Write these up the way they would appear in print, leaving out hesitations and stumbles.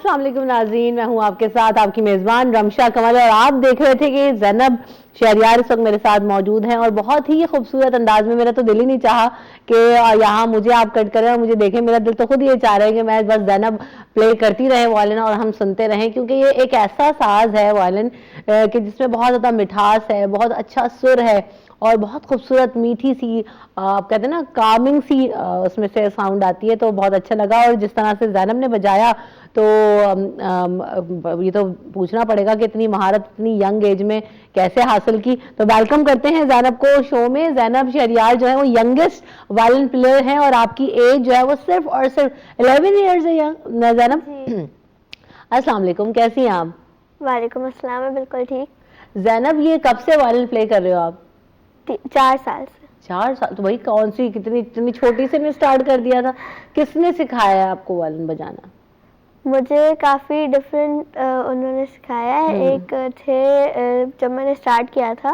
अस्सलाम वालेकुम नाज़रीन, मैं हूं आपके साथ आपकी मेज़बान रमशा कमल और आप देख रहे थे कि ज़ैनब शहरियार इस वक्त मेरे साथ मौजूद हैं और बहुत ही खूबसूरत अंदाज में। मेरा तो दिल ही नहीं चाहा कि यहाँ मुझे आप कट करें और मुझे देखें, मेरा दिल तो खुद ये चाह रहा है कि मैं बस ज़ैनब प्ले करती रहे वायलिन और हम सुनते रहें, क्योंकि ये एक ऐसा साज है वायलिन कि जिसमें बहुत ज़्यादा मिठास है, बहुत अच्छा सुर है और बहुत खूबसूरत मीठी सी आप कहते हैं ना कामिंग सी उसमें से साउंड आती है। तो बहुत अच्छा लगा और जिस तरह से ज़ैनब ने बजाया तो ये तो पूछना पड़ेगा कि इतनी महारत इतनी यंग एज में कैसे हासिल की। तो वेलकम करते हैं ज़ैनब को शो में। ज़ैनब शहरियार जो है वो यंगेस्ट वायलिन प्लेयर हैं और आपकी एज जो है वो सिर्फ और सिर्फ 11 ईयर्स है ज़ैनब। अस्सलाम वालेकुम, कैसी हैं आप? वालेकुम अस्सलाम, मैं बिल्कुल ठीक। ज़ैनब ये कब से वायलिन प्ले कर रहे हो आप? 4 साल से। 4 साल? तो भाई कौन सी कितनी इतनी छोटी से ने स्टार्ट कर दिया था? किसने सिखाया है आपको वायलिन बजाना? मुझे काफ़ी डिफरेंट उन्होंने सिखाया है। एक थे जब मैंने स्टार्ट किया था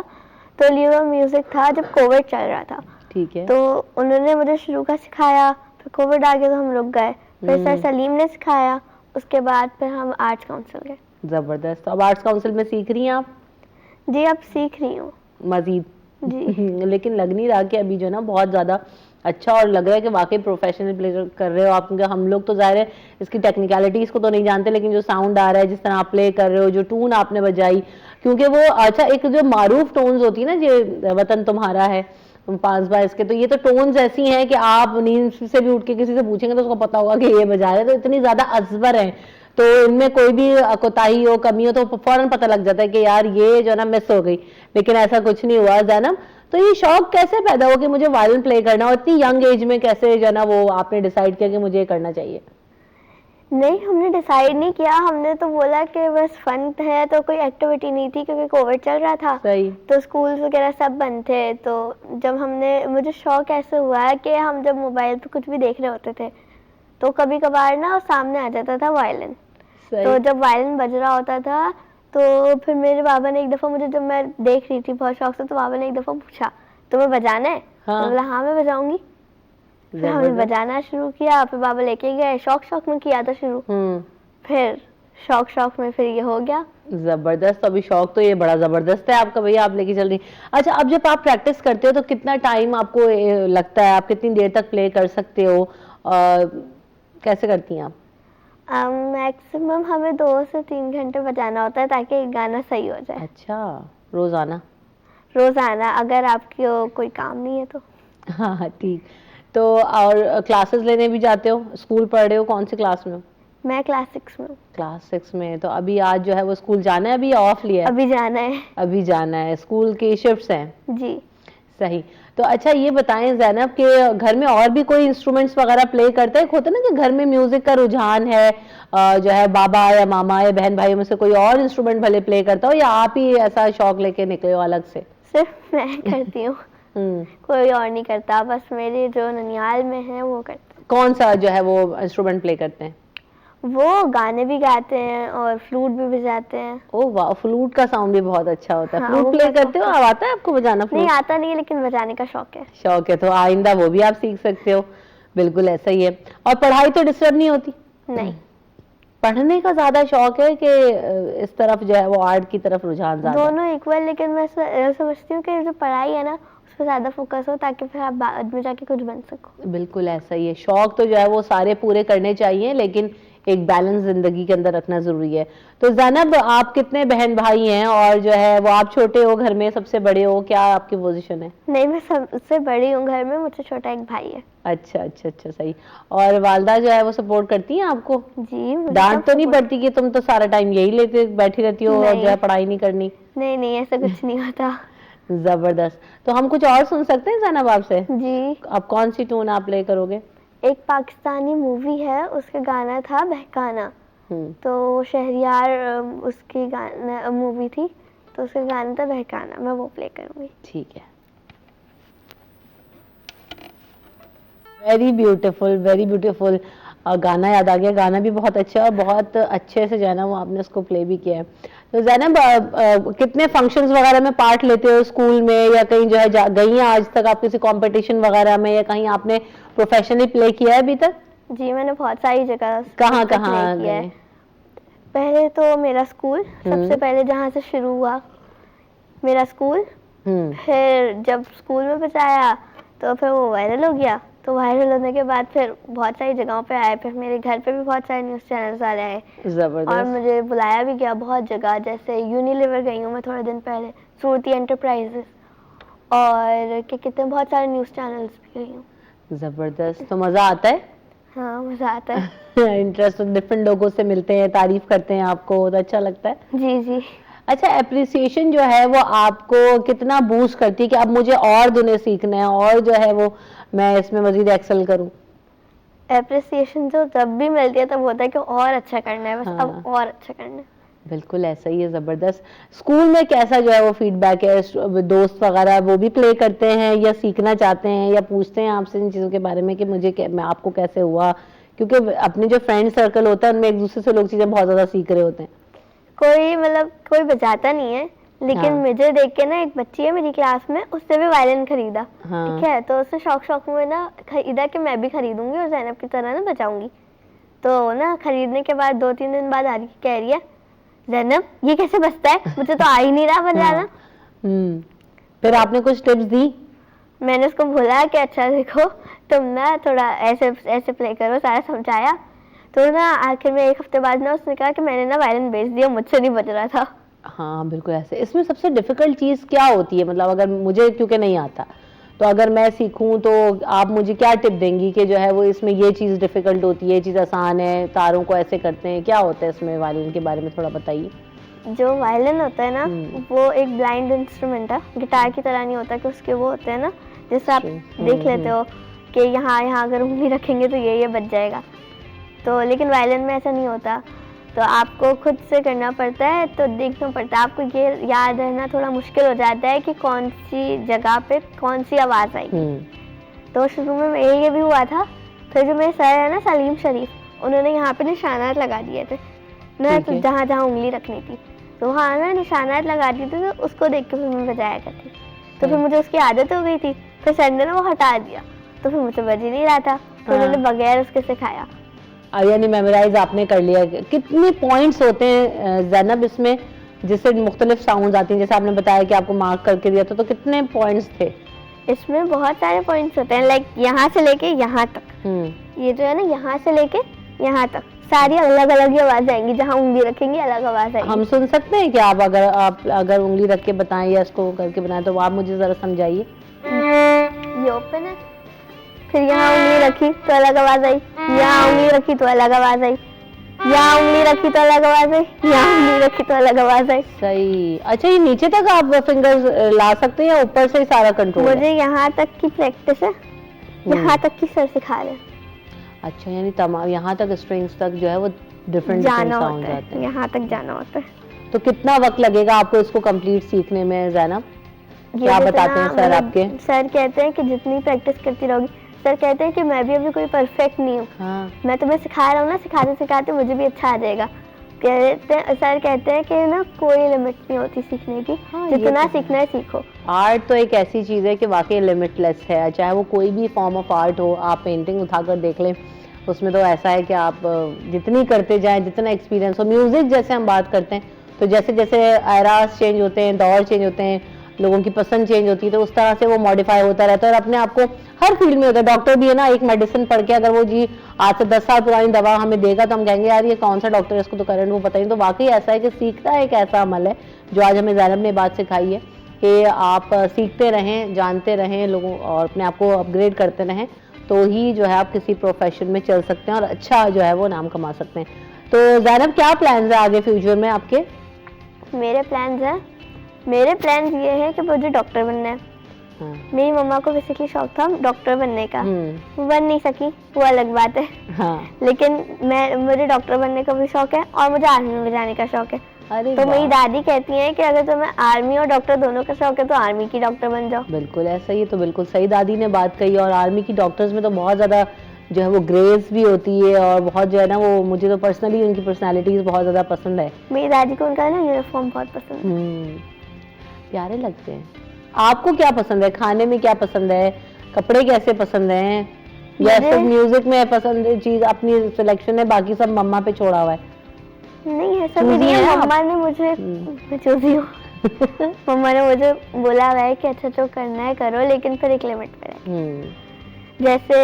तो लियो म्यूज़िक था जब कोविड चल रहा था। ठीक है। तो उन्होंने मुझे शुरू का सिखाया, फिर कोविड आ गया तो हम रुक गए, फिर सर सलीम ने सिखाया, उसके बाद फिर हम आर्ट्स काउंसिल गए। ज़बरदस्त। तो अब आर्ट्स काउंसिल में सीख रही हैं आप? जी, अब सीख रही हूँ मजीद? जी। लेकिन लग नहीं रहा कि अभी जो है ना बहुत ज़्यादा अच्छा, और लग रहा है कि वाकई प्रोफेशनल प्ले कर रहे हो आप, क्योंकि हम लोग तो ज़ाहिर है इसकी टेक्निकलिटीज़ को तो नहीं जानते, लेकिन जो साउंड आ रहा है, जिस तरह आप प्ले कर रहे हो, जो टून आपने बजाई, क्योंकि वो अच्छा एक जो मारूफ टोन्स होती है ना, जो वतन तुम्हारा है 5 बार इसके, तो ये तो टोन्स ऐसी हैं कि आप नींद से भी उठ के किसी से पूछेंगे तो उसको पता होगा कि ये बजा रहे हैं। तो इतनी ज़्यादा अजबर है, तो इनमें कोई भी कोताही हो, कमी हो तो फौरन पता लग जाता है कि यार ये जो है ना मिस हो गई, लेकिन ऐसा कुछ नहीं हुआ। ज़ैनब, तो ये शौक कैसे पैदा हुआ कि मुझे वायलिन प्ले करना, और इतनी यंग एज में कैसे जो है ना वो आपने डिसाइड किया कि मुझे ये करना चाहिए? नहीं, हमने डिसाइड नहीं किया, हमने तो बोला कि बस फन है, तो कोई एक्टिविटी नहीं थी क्योंकि कोविड चल रहा था। सही। तो स्कूल्स वगैरह सब बंद थे। तो जब मुझे शौक ऐसे हुआ है कि हम जब मोबाइल पे कुछ भी देख रहे होते थे तो कभी कभार ना सामने आ जाता था वायलिन। तो जब वायलिन बज रहा होता था तो फिर मेरे बाबा ने एक दफ़ा मुझे, जब मैं देख रही थी बहुत शौक से, तो बाबा ने एक दफ़ा पूछा तुम्हें बजाना है? हाँ। तो बोला हाँ मैं बजाऊंगी। फिर हमने बजाना शुरू किया, फिर बाबा लेके गए, शौक में किया था शुरू, फिर शौक में फिर ये हो गया। जबरदस्त। अभी शौक तो ये बड़ा जबरदस्त है आपका भैया, आप लेके चल रही। अच्छा, अब जब आप प्रैक्टिस करते हो तो कितना टाइम आपको लगता है, आप कितनी देर तक प्ले कर सकते हो, कैसे करती हैं आप? मैक्सिमम हमें 2 से 3 घंटे बजाना होता है ताकि गाना सही हो जाए। अच्छा, रोजाना? रोजाना, अगर आपको कोई काम नहीं है तो। हाँ ठीक। तो और क्लासेस लेने भी जाते हो? स्कूल पढ़ रहे हो? कौन सी क्लास में हो? मैं क्लास 6 में हूँ। क्लास 6 में। तो अभी आज जो है वो स्कूल जाना है, अभी ऑफ लिया है? अभी जाना है। अभी जाना है, स्कूल की शिफ्ट्स हैं? जी। सही। तो अच्छा ये बताएं ज़ैनब कि घर में और भी कोई इंस्ट्रूमेंट्स वगैरह प्ले करते हैं? होता है ना कि घर में म्यूजिक का रुझान है, जो है बाबा या मामा या बहन भाइयों में से कोई और इंस्ट्रूमेंट भले प्ले करता हो, या आप ही ऐसा शौक लेके निकले हो अलग से? सिर्फ मैं करती हूँ कोई और नहीं करता, बस मेरे जो ननियाल में है वो करते। कौन सा जो है वो इंस्ट्रूमेंट प्ले करते हैं? वो गाने भी गाते हैं और फ्लूट भी बजाते हैं। ओह वाह, फ्लूट का साउंड भी बहुत अच्छा होता है। हाँ, फ्लूट प्ले करते हो? अब आता है आपको बजाना फ्लूट? नहीं आता नहीं है, लेकिन बजाने का शौक है। शौक है, तो आइंदा वो भी आप सीख सकते हो। बिल्कुल ऐसा ही है। और पढ़ाई तो डिस्टर्ब नहीं होती? नहीं। पढ़ने का ज्यादा शौक है कि इस तरफ जो है वो आर्ट की तरफ रुझान ज्यादा? दोनों इक्वल, लेकिन मैं समझती हूँ कि जो पढ़ाई है ना उस पर ज्यादा फोकस हो ताकि फिर आप बाद में जाके कुछ बन सको। बिल्कुल ऐसा ही है। शौक तो जो है वो सारे पूरे करने चाहिए, लेकिन एक बैलेंस जिंदगी के अंदर रखना जरूरी है। तो ज़ैनब, आप कितने बहन भाई हैं, और जो है वो आप छोटे हो घर में, सबसे बड़े हो, क्या आपकी पोजीशन है? नहीं, मैं सबसे बड़ी हूँ घर में, मुझसे छोटा एक भाई है। अच्छा अच्छा अच्छा, सही। और वालदा जो है वो सपोर्ट करती हैं आपको? जी। डांट तो नहीं पड़ती कि तुम तो सारा टाइम यही लेते बैठी रहती हो और जो है पढ़ाई नहीं करनी? नहीं नहीं, ऐसा कुछ नहीं होता। जबरदस्त। तो हम कुछ और सुन सकते हैं ज़ैनब आपसे? जी। अब कौन सी टून आप प्ले करोगे? एक पाकिस्तानी मूवी है, उसका गाना था बहकाना। तो शहरियार उसकी गाना मूवी थी, तो उसका गाना था बहकाना, मैं वो प्ले करूंगी। ठीक है। Very beautiful, very beautiful. गाना याद आ गया, गाना भी बहुत अच्छा और बहुत अच्छे से जो है ना वो आपने उसको प्ले भी किया है। तो ज़ैनब, कितने फंक्शंस वगैरह में पार्ट लेते हो स्कूल में, या कहीं जो है गई हैं आज तक आप किसी कंपटीशन वगैरह में, या कहीं आपने प्रोफेशनली प्ले किया है अभी तक? जी, मैंने बहुत सारी जगह कहाँ गए? पहले तो मेरा स्कूल, सबसे पहले जहाँ से शुरू हुआ मेरा स्कूल। फिर जब स्कूल में बचाया तो फिर वो वायरल हो गया, तो वायरल होने के बाद फिर बहुत सारी जगहों पे आए, फिर मेरे घर पे भी बहुत सारे न्यूज़ चैनल्स आ रहे हैं। जबरदस्त। और मुझे बुलाया भी गया बहुत जगह, जैसे यूनिलीवर गई हूँ मैं थोड़े दिन पहले, श्रुति एंटरप्राइजेस, और कितने बहुत सारे न्यूज़ चैनल्स भी गई हूँ। जबरदस्त। तो मजा आता है? हाँ, मजा आता है। इंटरेस्ट, डिफरेंट लोगों से मिलते हैं, तारीफ करते हैं आपको, तो अच्छा लगता है? जी जी। अच्छा, एप्रिसिएशन जो है वो आपको कितना बूस्ट करती है कि अब मुझे और दुनिया सीखना है और जो है वो मैं इसमें मजीद एक्सेल करूं? एप्रिसिएशन तो जब भी मिलती है तब होता है कि और अच्छा करना है, बस हाँ। अब और अच्छा करना है। बिल्कुल ऐसा ही है। जबरदस्त। स्कूल में कैसा जो है वो फीडबैक है? दोस्त वगैरह वो भी प्ले करते हैं या सीखना चाहते हैं या पूछते हैं आपसे इन चीजों के बारे में कि मैं आपको कैसे हुआ? क्योंकि अपने जो फ्रेंड सर्कल होता है उनमें एक दूसरे से लोग चीजें बहुत ज्यादा सीख रहे होते हैं। कोई बजाता नहीं है, लेकिन हाँ। मुझे देख के ना, एक बच्ची है मेरी क्लास में, उसने भी वायलिन खरीदा। हाँ। ठीक है, तो उसने शौक में ना खरीदा कि मैं भी खरीदूंगी और ज़ैनब की तरह ना बजाऊंगी। तो ना खरीदने के बाद 2-3 दिन बाद आ रही कह रही है, ज़ैनब ये कैसे बजता है, मुझे तो आ ही नहीं रहा बजाना। फिर आपने कुछ टिप्स दी? मैंने उसको बोला कि अच्छा देखो, तुम ना थोड़ा ऐसे ऐसे प्ले करो, सारा समझाया। तो ना आखिर में 1 हफ्ते बाद ना उसने कहा कि मैंने ना वायलिन बेच दिया, मुझसे नहीं बज रहा था। हाँ बिल्कुल ऐसे। इसमें सबसे डिफिकल्ट चीज क्या होती है? मतलब अगर मुझे, क्योंकि नहीं आता, तो अगर मैं सीखूं तो आप मुझे क्या टिप देंगी कि जो है वो इसमें ये चीज डिफिकल्ट होती है, ये चीज आसान है, तारों को ऐसे करते हैं, क्या होता है इसमें? वायलिन के बारे में थोड़ा बताइए। जो वायलिन होता है ना, वो एक ब्लाइंड इंस्ट्रूमेंट है, गिटार की तरह नहीं होता कि उसके वो होते हैं ना, जैसे आप देख लेते हो कि यहाँ अगर उंगली रखेंगे तो ये बज जाएगा। तो लेकिन वायलिन में ऐसा नहीं होता, तो आपको खुद से करना पड़ता है, तो देखना पड़ता है। आपको ये याद रहना थोड़ा मुश्किल हो जाता है कि कौन सी जगह पे कौन सी आवाज़ आएगी। तो शुरू में मेरे ये भी हुआ था। फिर जो मेरे सर है ना, सलीम शरीफ, उन्होंने यहाँ पे निशानात लगा दिए थे ना, तो जहाँ जहाँ उंगली रखनी थी, तो वहाँ ना निशानात लगा दी थी, तो उसको देख के फिर मैं बजाया करती। तो फिर मुझे उसकी आदत हो गई थी। फिर सर ने ना वो हटा दिया, तो फिर मुझे बज ही नहीं रहा था, तो उन्होंने बगैर उसके सिखाया। यानी मेमोराइज आपने कर लिया। कितने पॉइंट्स होते हैं ज़ैनब इसमें, जिससे मुख्तलिफ साउंड्स आती हैं? जैसे आपने बताया कि आपको मार्क करके दिया था, तो कितने पॉइंट्स थे? इसमें बहुत सारे पॉइंट्स होते हैं, लाइक यहाँ से लेके यहाँ तक। ये जो है ना, यहाँ से लेके यहाँ तक सारी अलग अलग ही आवाज आएंगी, जहाँ उंगली रखेंगे अलग आवाज आएगी। हम सुन सकते हैं कि आप अगर उंगली रख के बताएं या इसको करके बताएं, तो आप मुझे जरा समझाइए। ये ओपन है, फिर यहाँ उंगली रखी तो अलग आवाज आई, यहाँ उंगली रखी तो अलग आवाज आई, यहाँ उंगली रखी तो अलग आवाज आई, यहाँ उंगली रखी तो अलग आवाज आई। सही। अच्छा, ये नीचे तक आप फिंगर्स ला सकते हैं या ऊपर से ही सारा कंट्रोल? मुझे यहाँ तक की प्रैक्टिस है, यहाँ तक की सर सिखा रहे। अच्छा, यानी तमाम यहाँ तक स्ट्रिंग्स तक जो है वो डिफरेंट जाना साउंड होता आते है, हैं। यहाँ तक जाना होता है। तो कितना वक्त लगेगा आपको इसको कंप्लीट सीखने में ज़ैनब? क्या बताते हैं सर आपके? सर कहते हैं कि जितनी प्रैक्टिस करती रहोगी, सर कहते हैं कि मैं भी अभी कोई परफेक्ट नहीं हूँ। हाँ। मैं तुम्हें सिखा रहा हूँ ना, सिखाते सिखाते मुझे भी अच्छा आ जाएगा। सर कहते हैं कि ना कोई लिमिट नहीं होती सीखने की। हाँ, जितना सीखना है सीखो। आर्ट तो एक ऐसी चीज़ है कि वाकई लिमिटलेस है, चाहे वो कोई भी फॉर्म ऑफ आर्ट हो। आप पेंटिंग उठाकर देख लें, उसमें तो ऐसा है कि आप जितनी करते जाएं, जितना एक्सपीरियंस हो। म्यूज़िक जैसे हम बात करते हैं, तो जैसे जैसे एरास चेंज होते हैं, दौर चेंज होते हैं, लोगों की पसंद चेंज होती है, तो उस तरह से वो मॉडिफाई होता रहता है। और अपने आप को हर फील्ड में होता है। डॉक्टर भी है ना, एक मेडिसिन पढ़ के अगर वो जी आज से 10 साल पुरानी दवा हमें देगा तो हम कहेंगे यार ये कौन सा डॉक्टर है, इसको तो करंट वो पता नहीं। तो वाकई ऐसा है कि सीखना एक ऐसा अमल है जो आज हमें ज़ैनब ने बात सिखाई है कि आप सीखते रहें, जानते रहें लोगों, और अपने आप को अपग्रेड करते रहें, तो ही जो है आप किसी प्रोफेशन में चल सकते हैं और अच्छा जो है वो नाम कमा सकते हैं। तो ज़ैनब, क्या प्लान्स है आगे फ्यूचर में आपके? मेरे प्लान्स ये है कि मुझे डॉक्टर बनना है। हाँ। मेरी मम्मा को बेसिकली शौक था डॉक्टर बनने का, वो बन नहीं सकी, वो अलग बात है। हाँ। लेकिन मुझे डॉक्टर बनने का भी शौक है और मुझे आर्मी में जाने का शौक है। तो मेरी दादी कहती है कि अगर तुम्हें आर्मी और डॉक्टर दोनों का शौक है तो आर्मी की डॉक्टर बन जाओ। बिल्कुल ऐसा ही, तो बिल्कुल सही दादी ने बात कही। और आर्मी की डॉक्टर्स में तो बहुत ज्यादा जो है वो ग्रेस भी होती है और बहुत जो है ना, वो मुझे तो पर्सनली उनकी पर्सनालिटीज बहुत ज्यादा पसंद है। मेरी दादी को उनका ना यूनिफॉर्म बहुत पसंद है, प्यारे लगते हैं। आपको क्या पसंद है? खाने में क्या पसंद है? कपड़े कैसे पसंद हैं? या सिर्फ म्यूजिक में पसंद चीज अपनी सिलेक्शन है, बाकी सब मम्मा पे छोड़ा हुआ है? नहीं है, ऐसा भी नहीं है, मम्मा ने मुझे, मैं चूजी हूँ मम्मा ने मुझे बोला हुआ है कि अच्छा जो करना है करो, लेकिन फिर एक लिमिट पे रहे। जैसे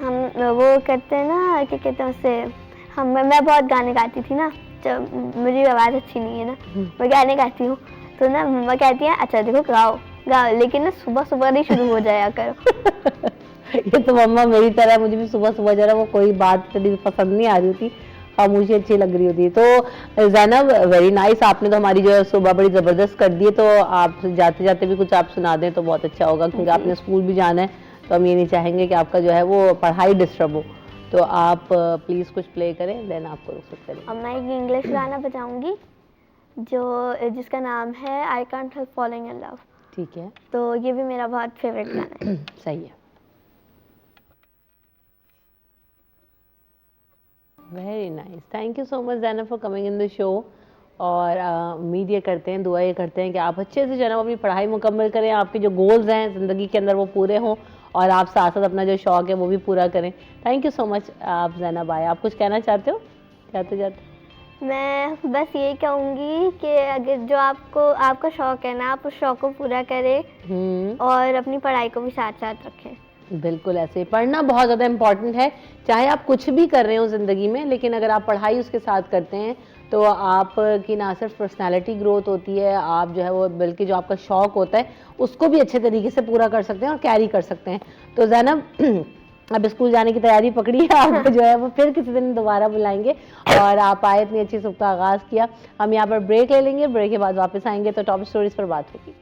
हम वो करते हैं ना, क्या कहते हैं उससे, मैं बहुत गाने गाती थी ना, जब मेरी आवाज़ अच्छी नहीं है ना, मैं गाने गाती हूँ, तो ना मम्मा कहती है अच्छा देखो गाओ गाओ, लेकिन ना सुबह सुबह नहीं शुरू हो जाया करो ये तो मम्मा मेरी तरह, मुझे भी सुबह सुबह जरा वो कोई बात पसंद नहीं आ रही होती, खामोशी अच्छी लग रही होती है। तो ज़ैनब वेरी नाइस, आपने तो हमारी जो है सुबह बड़ी ज़बरदस्त कर दी है, तो आप जाते जाते भी कुछ आप सुना दें तो बहुत अच्छा होगा, क्योंकि आपने स्कूल भी जाना है, तो हम ये नहीं चाहेंगे कि आपका जो है वो पढ़ाई डिस्टर्ब हो। तो आप प्लीज़ कुछ प्ले करें, देन आपको रुक सकते हैं। अब मैं एक इंग्लिश गाना बजाऊंगी जिसका नाम है I can't help following in love. ठीक है, तो ये भी मेरा बहुत फेवरेट गाना है। सही है, very nice, thank you so much Zainab for coming in the show. और उम्मीद ये करते हैं, दुआ ये करते हैं कि आप अच्छे से जो है ना अपनी पढ़ाई मुकम्मल करें, आपके जो गोल्स हैं ज़िंदगी के अंदर वो पूरे हों, और आप साथ साथ अपना जो शौक़ है वो भी पूरा करें। थैंक यू सो मच आप ज़ैनब आए। आप कुछ कहना चाहते हो जाते जाते? मैं बस ये कहूँगी कि अगर जो आपका शौक़ है ना, आप उस शौक़ को पूरा करें और अपनी पढ़ाई को भी साथ साथ रखें। बिल्कुल ऐसे ही, पढ़ना बहुत ज़्यादा इम्पॉर्टेंट है, चाहे आप कुछ भी कर रहे हो ज़िंदगी में, लेकिन अगर आप पढ़ाई उसके साथ करते हैं तो आपकी ना सिर्फ पर्सनालिटी ग्रोथ होती है, आप जो है वो बल्कि जो आपका शौक़ होता है उसको भी अच्छे तरीके से पूरा कर सकते हैं और कैरी कर सकते हैं। तो ज़ैनब अब स्कूल जाने की तैयारी पकड़ी है, आपको जो है वो फिर किसी दिन दोबारा बुलाएंगे, और आप आए इतनी अच्छी सुबह का आगाज़ किया। हम यहाँ पर ब्रेक ले लेंगे, ब्रेक के बाद वापस आएंगे तो टॉप स्टोरीज पर बात होगी।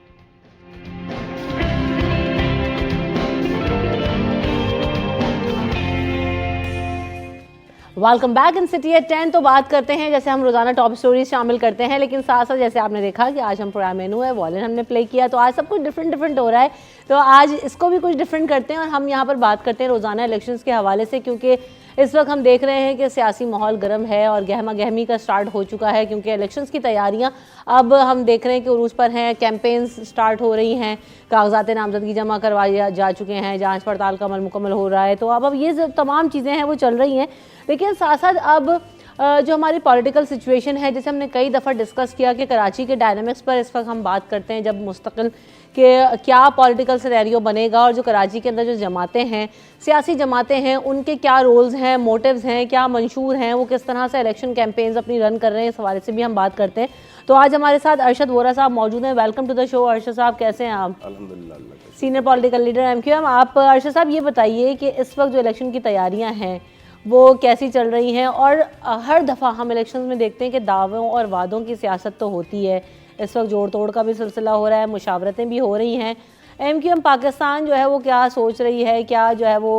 Welcome back in city at 10। तो बात करते हैं, जैसे हम रोजाना टॉप स्टोरीज शामिल करते हैं, लेकिन साथ साथ जैसे आपने देखा कि आज हम प्रोग्राम मेनू है वॉयलिन हमने प्ले किया, तो आज सब कुछ डिफरेंट हो रहा है, तो आज इसको भी कुछ डिफरेंट करते हैं और हम यहाँ पर बात करते हैं रोजाना इलेक्शंस के हवाले से, क्योंकि इस वक्त हम देख रहे हैं कि सियासी माहौल गर्म है और गहमा गहमी का स्टार्ट हो चुका है, क्योंकि इलेक्शंस की तैयारियां अब हम देख रहे हैं कि उरूज पर हैं, कैंपेन्स स्टार्ट हो रही हैं, कागजात नामजदगी जमा करवाए जा चुके हैं, जांच पड़ताल का अमल मुकम्मल हो रहा है, तो अब ये तमाम चीज़ें हैं वो चल रही हैं। लेकिन साथ साथ अब जो हमारी पॉलिटिकल सिचुएशन है, जैसे हमने कई दफ़ा डिस्कस किया कि कराची के डायनामिक्स पर इस वक्त हम बात करते हैं, जब मुस्तकिल के क्या पॉलिटिकल सिनेरियो बनेगा और जो कराची के अंदर जो जमातें हैं, सियासी जमातें हैं, उनके क्या रोल्स हैं, मोटिव्स हैं, क्या मंशूर हैं, वो किस तरह से इलेक्शन कैंपेन्स अपनी रन कर रहे हैं, इस हवाले से भी हम बात करते हैं। तो आज हमारे साथ अरशद वोरा साहब मौजूद हैं। Welcome to the show Arshad साहब, कैसे हैं आप? अल्हम्दुलिल्लाह। Senior political leader MQM। आप अरशद साहब ये बताइए कि इस वक्त जो इलेक्शन की तैयारियाँ हैं वो कैसी चल रही हैं, और हर दफ़ा हम इलेक्शन में देखते हैं कि दावों और वादों की सियासत तो होती है, इस वक्त जोड़ तोड़ का भी सिलसिला हो रहा है, मुशावरतें भी हो रही हैं। MQM पाकिस्तान जो है वो क्या सोच रही है, क्या जो है वो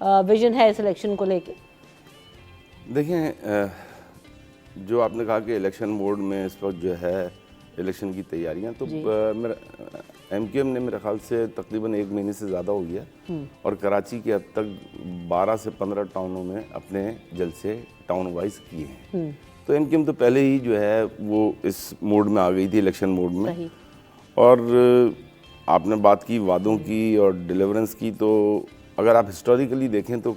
विजन है इस इलेक्शन को लेके? देखें, जो आपने कहा कि इलेक्शन बोर्ड में इस वक्त जो है इलेक्शन की तैयारियां, तो मेरा MQM ने मेरे ख्याल से तकरीबन 1 महीने से ज़्यादा हो गया, और कराची के अब तक 12 से 15 टाउनों में अपने जलसे टाउन वाइज किए हैं। तो MQM तो पहले ही जो है वो इस मोड में आ गई थी, इलेक्शन मोड में। और आपने बात की वादों की और डिलीवरेंस की, तो अगर आप हिस्टोरिकली देखें तो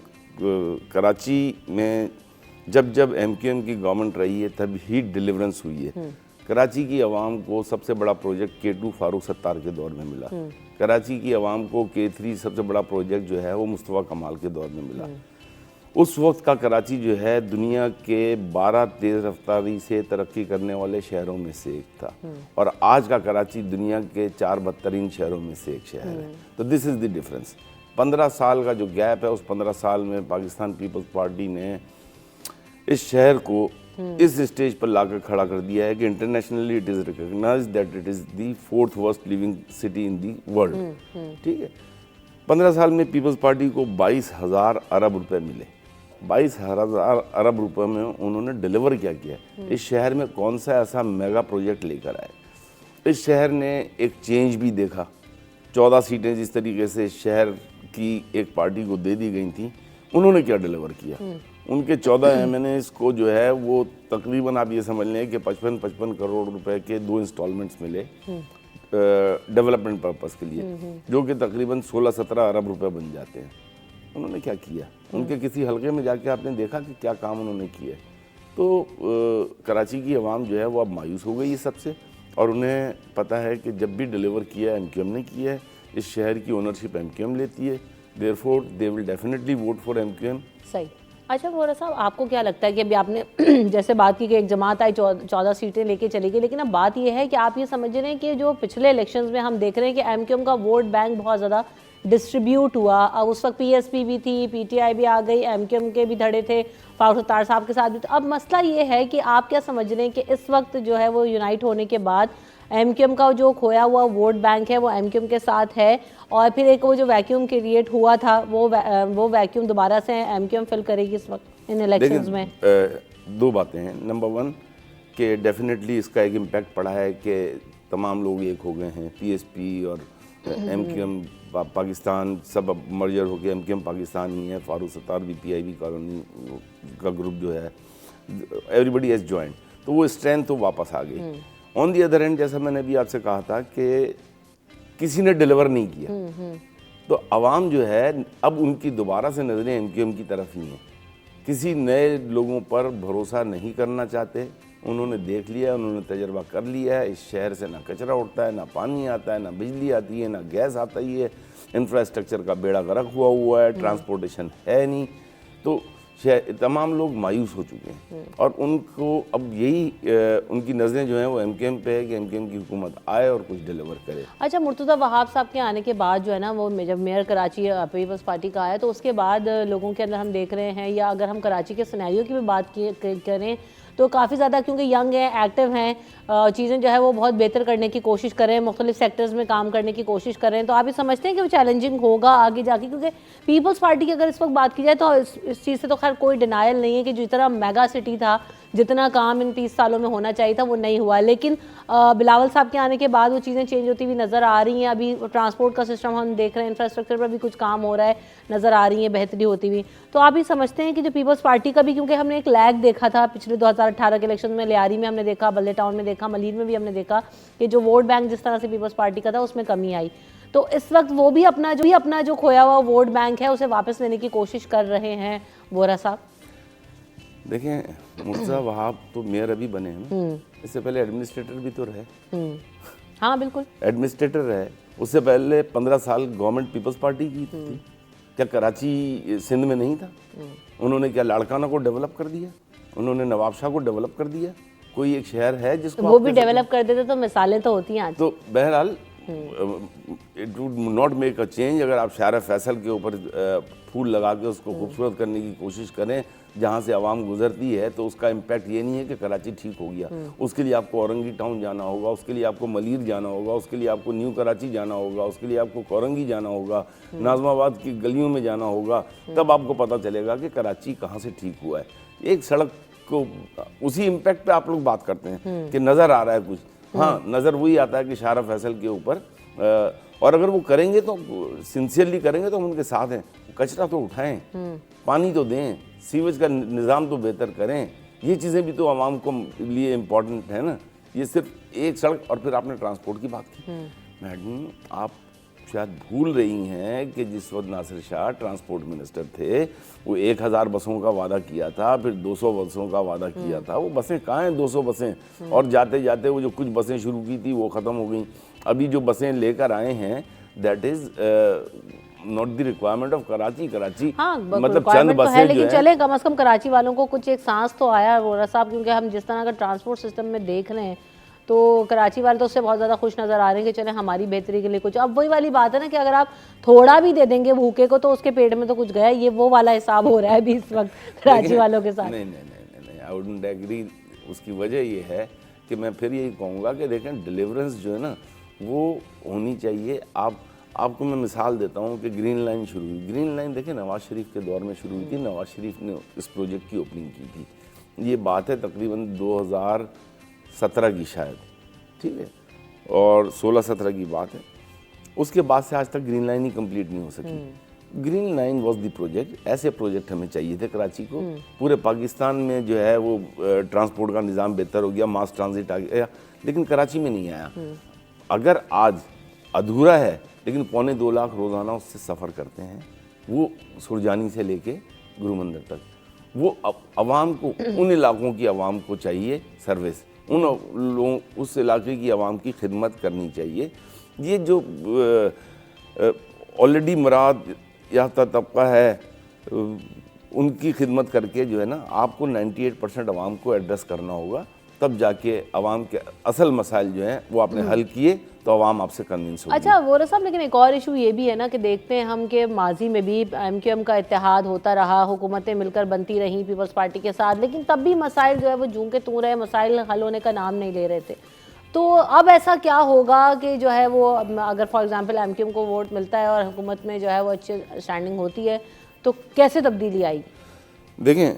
कराची में जब MQM की गवर्नमेंट रही है तब ही डिलीवरेंस हुई है। कराची की आवाम को सबसे बड़ा प्रोजेक्ट K2 फारूक सत्तार के दौर में मिला, कराची की आवाम को K3 सबसे बड़ा प्रोजेक्ट जो है वो मुस्तफ़ा कमाल के दौर में मिला। उस वक्त का कराची जो है दुनिया के 12 तेज़ रफ्तारी से तरक्की करने वाले शहरों में से एक था, और आज का कराची दुनिया के 4 बदतरीन शहरों में से एक शहर है। तो दिस इज़ द डिफरेंस। 15 साल का जो गैप है, उस 15 साल में पाकिस्तान पीपल्स पार्टी ने इस शहर को इस स्टेज पर लाकर खड़ा कर दिया है कि internationally it is recognised that it is the 4th worst living city in the world. ठीक है, 15 साल में पीपल्स पार्टी को 22,000 अरब रुपए मिले। 22,000 अरब रुपए में उन्होंने डिलीवर क्या किया? इस शहर में कौन सा ऐसा मेगा प्रोजेक्ट लेकर आए? इस शहर ने एक चेंज भी देखा। 14 सीटें जिस तरीके से शहर की एक पार्टी को दे दी गई थी, उन्होंने क्या डिलीवर किया? उनके 14 MNAs को जो है वो तकरीबन आप ये समझ लें कि 55 करोड़ रुपए के 2 इंस्टॉलमेंट्स मिले डेवलपमेंट पर्पस के लिए, जो कि तकरीबन 16-17 अरब रुपए बन जाते हैं। उन्होंने क्या किया? उनके किसी हलके में जाके आपने देखा कि क्या काम उन्होंने किया? तो कराची की आवाम जो है वो अब मायूस हो गई है सबसे, और उन्हें पता है कि जब भी डिलीवर किया है MQM ने किया है, इस शहर की ओनरशिप MQM लेती है, therefore they will definitely vote for MQM। सही। अच्छा वोरा साहब, आपको क्या लगता है कि अभी आपने जैसे बात की कि एक जमात आई 14 सीटें लेके चली गई, लेकिन अब बात ये है कि आप ये समझ रहे हैं कि जो पिछले इलेक्शंस में हम देख रहे हैं कि MQM का वोट बैंक बहुत ज़्यादा डिस्ट्रीब्यूट हुआ। अब उस वक्त PSP भी थी, PTI भी आ गई, MQM के भी धड़े थे, फारूक सत्तार साहब के साथ भी। तो अब मसला ये है कि आप क्या समझ रहे हैं कि इस वक्त जो है वो यूनाइट होने के बाद MQM का जो खोया हुआ वोट बैंक है वो MQM के साथ है, और फिर एक वो जो वैक्यूम क्रिएट हुआ था वो वैक्यूम दोबारा से MQM फिल करेगी इस वक्त इन इलेक्शंस में? दो बातें हैं। नंबर वन कि डेफिनेटली इसका एक इम्पैक्ट पड़ा है कि तमाम लोग एक हो गए हैं, PSP और MQM पाकिस्तान सब अब मर्जर हो गया, MQM पाकिस्तान ही है, फारूक सत्तार भी PIB कॉलोनी का ग्रुप जो है, एवरीबडी हैज़ जॉइंड, तो वो स्ट्रेंथ तो वापस आ गई। ऑन दी अदर एंड, जैसा मैंने अभी आपसे कहा था कि किसी ने डिलीवर नहीं किया, तो अवाम जो है अब उनकी दोबारा से नज़रें MQM की तरफ ही हैं, किसी नए लोगों पर भरोसा नहीं करना चाहते। उन्होंने देख लिया, उन्होंने तजर्बा कर लिया है, इस शहर से ना कचरा उठता है, ना पानी आता है, ना बिजली आती है, ना गैस आता ही है, इंफ्रास्ट्रक्चर का बेड़ा गर्क हुआ है, ट्रांसपोर्टेशन है नहीं, तो तमाम लोग मायूस हो चुके हैं, और उनको अब यही उनकी नज़रें जो हैं वो MQM पे है कि MQM की हुकूमत आए और कुछ डिलीवर करे। अच्छा, मुर्तज़ा वहाब साहब के आने के बाद जो है ना, वो जब मेयर कराची पीपल्स पार्टी का आया, तो उसके बाद लोगों के अंदर हम देख रहे हैं, या अगर हम कराची के सिनेरियो की भी बात करें तो काफ़ी ज़्यादा, क्योंकि यंग हैं, एक्टिव हैं, चीज़ें जो है वो बहुत बेहतर करने की कोशिश कर रहे हैं, मुख्तलिफ सेक्टर्स में काम करने की कोशिश कर रहे हैं। तो आप ये समझते हैं कि वो चैलेंजिंग होगा आगे जाके? क्योंकि पीपल्स पार्टी की अगर इस वक्त बात की जाए तो इस चीज़ से तो खैर कोई डिनायल नहीं है कि जितना मेगा सिटी था, जितना काम इन 30 सालों में होना चाहिए था वो नहीं हुआ, लेकिन बिलावल साहब के आने के बाद वो चीज़ें चेंज होती हुई नज़र आ रही हैं। अभी ट्रांसपोर्ट का सिस्टम हम देख रहे हैं, इंफ्रास्ट्रक्चर पर भी कुछ काम हो रहा है, नज़र आ रही है बेहतरी होती हुई। तो आप ये समझते हैं कि जो पीपल्स पार्टी का भी, क्योंकि हमने एक लैग देखा था पिछले 2018 के इलेक्शन में, लियारी में हमने देखा, बल्ले टाउन में देखा, मलीर में भी हमने देखा कि जो वोट बैंक जिस तरह से पीपल्स पार्टी का था उसमें कमी आई। तो इस वक्त वो भी अपना जो खोया हुआ वोट बैंक है उसे वापस लेने की कोशिश कर रहे हैं वोरा साहब। देखें, मुर्तज़ा वहाब तो मेयर अभी बने हैं ना, इससे पहले एडमिनिस्ट्रेटर भी तो रहे। हाँ बिल्कुल, एडमिनिस्ट्रेटर रहे, उससे पहले 15 साल गवर्नमेंट पीपल्स पार्टी की थी। क्या कराची सिंध में नहीं था? उन्होंने क्या लाड़काना को डेवलप कर दिया? उन्होंने नवाब शाह को डेवलप कर दिया? कोई एक शहर है जिसको वो भी डेवलप कर देते तो मिसालें तो होती हैं आज। तो बहरहाल it would not make a change अगर आप शारा फैसल के ऊपर फूल लगा के उसको खूबसूरत करने की कोशिश करें जहाँ से आवाम गुजरती है, तो उसका इम्पैक्ट ये नहीं है कि कराची ठीक हो गया। उसके लिए आपको औरंगी टाउन जाना होगा, उसके लिए आपको मलीर जाना होगा, उसके लिए आपको न्यू कराची जाना होगा, उसके लिए आपको कोरंगी जाना होगा, नाज़माबाद की गलियों में जाना होगा, तब आपको पता चलेगा कि कराची कहाँ से ठीक हुआ है। एक सड़क को उसी इम्पैक्ट पे आप लोग बात करते हैं कि नज़र आ रहा है कुछ, हाँ नज़र वही आता है कि शारा फैसल के ऊपर, और अगर वो करेंगे तो सिंसियरली करेंगे तो हम उनके साथ हैं। कचरा तो उठाएं, पानी तो दें, सीवेज का निज़ाम तो बेहतर करें, ये चीज़ें भी तो आवाम को लिए इम्पोर्टेंट है ना। ये सिर्फ एक सड़क, और फिर आपने ट्रांसपोर्ट की बात की। मैडम, आप शायद भूल रही हैं कि जिस वक्त नासिर शाह ट्रांसपोर्ट मिनिस्टर थे, वो 1000 बसों का वादा किया था, फिर 200 बसों का वादा किया था। वो बसें कहाँ हैं 200 बसें? और जाते जाते वो जो कुछ बसें शुरू की थी वो ख़त्म हो गई। अभी जो बसें लेकर आए हैं, that is not the requirement of Karachi. हाँ, मतलब चंद तो बसें है, लेकिन जो चले कम अज़ कम कराची वालों को कुछ एक सांस तो आया वोरा साहब, क्योंकि हम जिस तरह का ट्रांसपोर्ट सिस्टम में देख रहे हैं तो कराची वाले तो उससे बहुत ज़्यादा खुश नज़र आ रहे हैं कि चले हमारी बेहतरी के लिए कुछ। अब वही वाली बात है ना कि अगर आप थोड़ा भी दे देंगे भूखे को तो उसके पेट में तो कुछ गया। ये वो वाला हिसाब हो रहा है अभी इस वक्त कराची वालों के साथ। नहीं, आई वुडंट एग्री। उसकी वजह ये है कि मैं फिर यही कहूँगा कि देखें, डिलीवरेंस जो है ना वो होनी चाहिए। आपको मैं मिसाल देता हूँ कि ग्रीन लाइन शुरू हुई। ग्रीन लाइन देखें नवाज शरीफ के दौर में शुरू हुई थी, नवाज शरीफ ने इस प्रोजेक्ट की ओपनिंग की थी। ये बात है तकरीबन 2017 की शायद, ठीक है, और 16-17 की बात है। उसके बाद से आज तक ग्रीन लाइन ही कंप्लीट नहीं हो सकी। Green line was the project. ऐसे प्रोजेक्ट हमें चाहिए थे कराची को। पूरे पाकिस्तान में जो है वो ट्रांसपोर्ट का निज़ाम बेहतर हो गया, मास ट्रांजिट आ गया, लेकिन कराची में नहीं आया। अगर आज अधूरा है, लेकिन 2.25 लाख रोज़ाना उससे सफ़र करते हैं, वो सुरजानी से लेके गुरु मंदिर तक। वो अवाम को, उन इलाकों की अवाम को चाहिए सर्विस, उन लोगों, उस इलाके की अवाम की खिदमत करनी चाहिए। ये जो ऑलरेडी मुराद याफ्ता तबका है, उनकी खिदमत करके जो है ना, आपको 98% अवाम को एड्रेस करना होगा, तब जाके अवाम के असल मसाइल जो हैं वो आपने हल किए तो अवाम आपसे कन्विंस होगी। अच्छा वोरा साहब, लेकिन एक और इशू ये भी है ना कि देखते हैं हम कि माजी में भी MQM का इत्तेहाद होता रहा, हुकूमतें मिलकर बनती रहीं पीपल्स पार्टी के साथ, लेकिन तब भी मसाइल जो है वो जूं के तूं रहे, मसाइल हल होने का नाम नहीं ले रहे थे। तो अब ऐसा क्या होगा कि जो है वो, अगर फॉर एग्जांपल MQM को वोट मिलता है और हुकूमत में जो है वो अच्छी स्टैंडिंग होती है, तो कैसे तब्दीली आएगी? देखें,